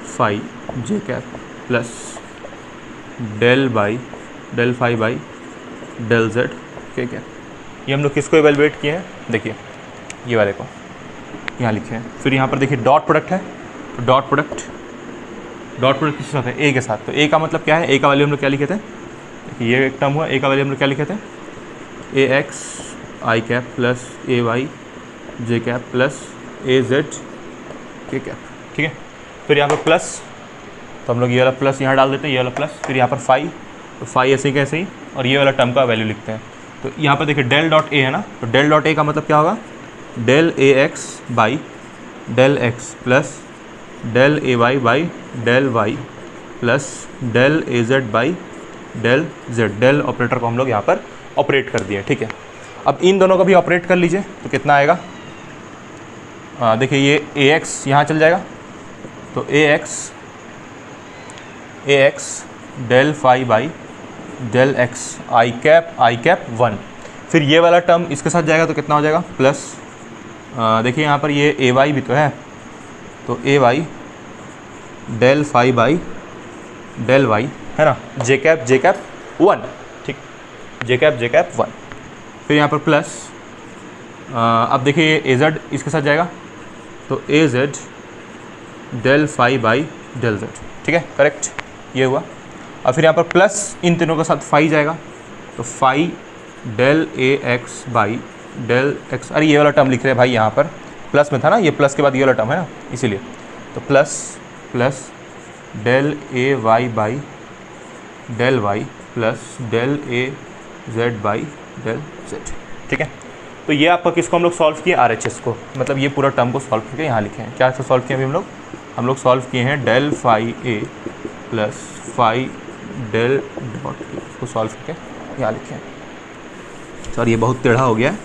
phi j cap plus del by del phi by del Z के कैप। ये हम लोग किसको इवेलुएट किए हैं, देखिए ये वाले को यहाँ लिखे हैं। फिर यहाँ पर देखिए डॉट प्रोडक्ट है, तो डॉट प्रोडक्ट किसके साथ है, ए के साथ। तो ए का मतलब क्या है, ए का वैल्यू हम लोग क्या लिखे थे, देखिए ये एक टर्म हुआ, ए का वैल्यू हम लोग क्या लिखे थे, ए x I cap plus a Y J cap plus a Z के कैप, ठीक है। फिर यहाँ पर प्लस, तो हम लोग ये वाला प्लस यहाँ डाल देते हैं, ये वाला प्लस, फिर यहाँ पर फाई, तो फाई ऐसे ही कैसे ही, और ये वाला टर्म का वैल्यू लिखते हैं। तो यहाँ पर देखिए डेल डॉट ए है ना, तो डेल डॉट ए का मतलब क्या होगा, del a x by del x plus del a y by del y plus del a z by del z. Del operator को हम लोग यहाँ पर ऑपरेट कर दिए, ठीक है। अब इन दोनों को भी ऑपरेट कर लीजिए तो कितना आएगा, देखिए ये ए एक्स यहाँ चल जाएगा, तो a x del phi by del x I cap 1। फिर ये वाला टर्म इसके साथ जाएगा तो कितना हो जाएगा, प्लस देखिए यहाँ पर ये ए वाई भी तो है, तो a y del phi by del y है ना, जे कैप 1, ठीक, जे कैप 1। फिर यहाँ पर प्लस अब देखिए ये ए जेड इसके साथ जाएगा, तो a z del phi by del z, ठीक है, करेक्ट, ये हुआ। और फिर यहाँ पर प्लस इन तीनों के साथ फाई जाएगा, तो phi del a x by del x. अरे ये वाला टर्म लिख रहे हैं भाई, यहाँ पर प्लस में था ना, ये प्लस के बाद ये वाला टर्म है ना, इसीलिए। तो plus del a y by del y plus del a z by del z, ठीक है। तो ये आपका किसको हम लोग सॉल्व किए, RHS को, मतलब ये पूरा टर्म को सॉल्व करके यहाँ लिखे हैं। क्या से सॉल्व किए अभी हम लोग सॉल्व किए हैं del phi a plus phi del dot a, इसको सॉल्व करके यहाँ लिखे हैं। सॉरी ये बहुत टेढ़ा हो गया है,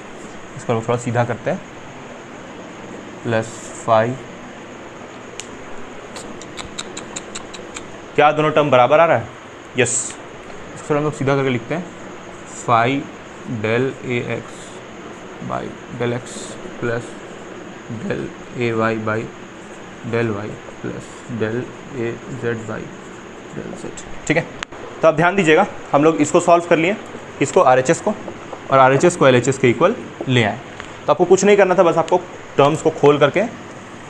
इसको हम थोड़ा सीधा करते हैं, प्लस फाई, क्या दोनों टर्म बराबर आ रहा है, यस। इसको हम लोग सीधा करके लिखते हैं, phi del a x by del x plus del a y by del y plus del a z by del z, ठीक है। तो आप ध्यान दीजिएगा, हम लोग इसको सॉल्व कर लिए, इसको RHS को, और RHS को LHS के इक्वल ले आए। तो आपको कुछ नहीं करना था, बस आपको टर्म्स को खोल करके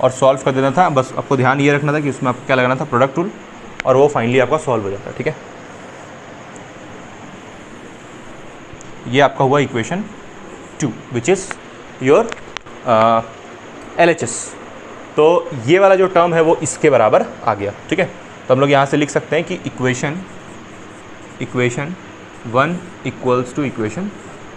और सॉल्व कर देना था। बस आपको ध्यान ये रखना था कि उसमें आपको क्या लगाना था, प्रोडक्ट रूल, और वो फाइनली आपका सॉल्व हो जाता है, ठीक है। ये आपका हुआ equation 2 which is your LHS। तो ये वाला जो टर्म है वो इसके बराबर आ गया, ठीक है। तो हम लोग यहाँ से लिख सकते हैं कि equation 1 equals to equation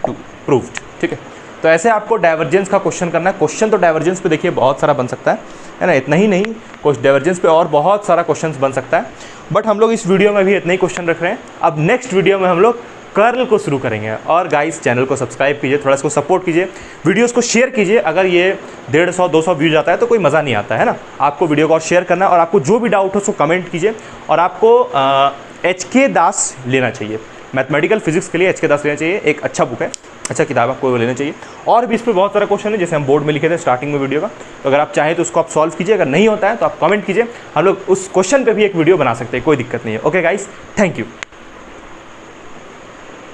2 proved, ठीक है। तो ऐसे आपको डाइवर्जेंस का क्वेश्चन करना है। क्वेश्चन तो डाइवर्जेंस पे देखिए बहुत सारा बन सकता है ना, इतना ही नहीं, कुछ डाइवर्जेंस पे और बहुत सारा क्वेश्चन बन सकता है, बट हम लोग इस वीडियो में भी इतने ही क्वेश्चन रख रहे हैं। अब नेक्स्ट वीडियो में हम लोग कर्ल को शुरू करेंगे। और गाइस चैनल को सब्सक्राइब कीजिए, थोड़ा इसको सपोर्ट कीजिए, वीडियोस को शेयर कीजिए। अगर ये 150-200 व्यूज आता है तो कोई मज़ा नहीं आता है ना, आपको वीडियो को और शेयर करना है, और आपको जो भी डाउट हो उसको कमेंट कीजिए। और आपको HK दास लेना चाहिए, मैथमेटिकल फिजिक्स के लिए HK दास लेना चाहिए, एक अच्छा बुक है, अच्छा किताब आपको लेना चाहिए। और भी इस पर बहुत सारा क्वेश्चन है, जैसे हम बोर्ड में लिखे थे स्टार्टिंग में वीडियो का, तो अगर आप चाहें तो उसको आप सॉल्व कीजिए, अगर नहीं होता है तो आप कमेंट कीजिए, हम लोग उस क्वेश्चन पे भी एक वीडियो बना सकते हैं, कोई दिक्कत नहीं है। Okay guys, thank you.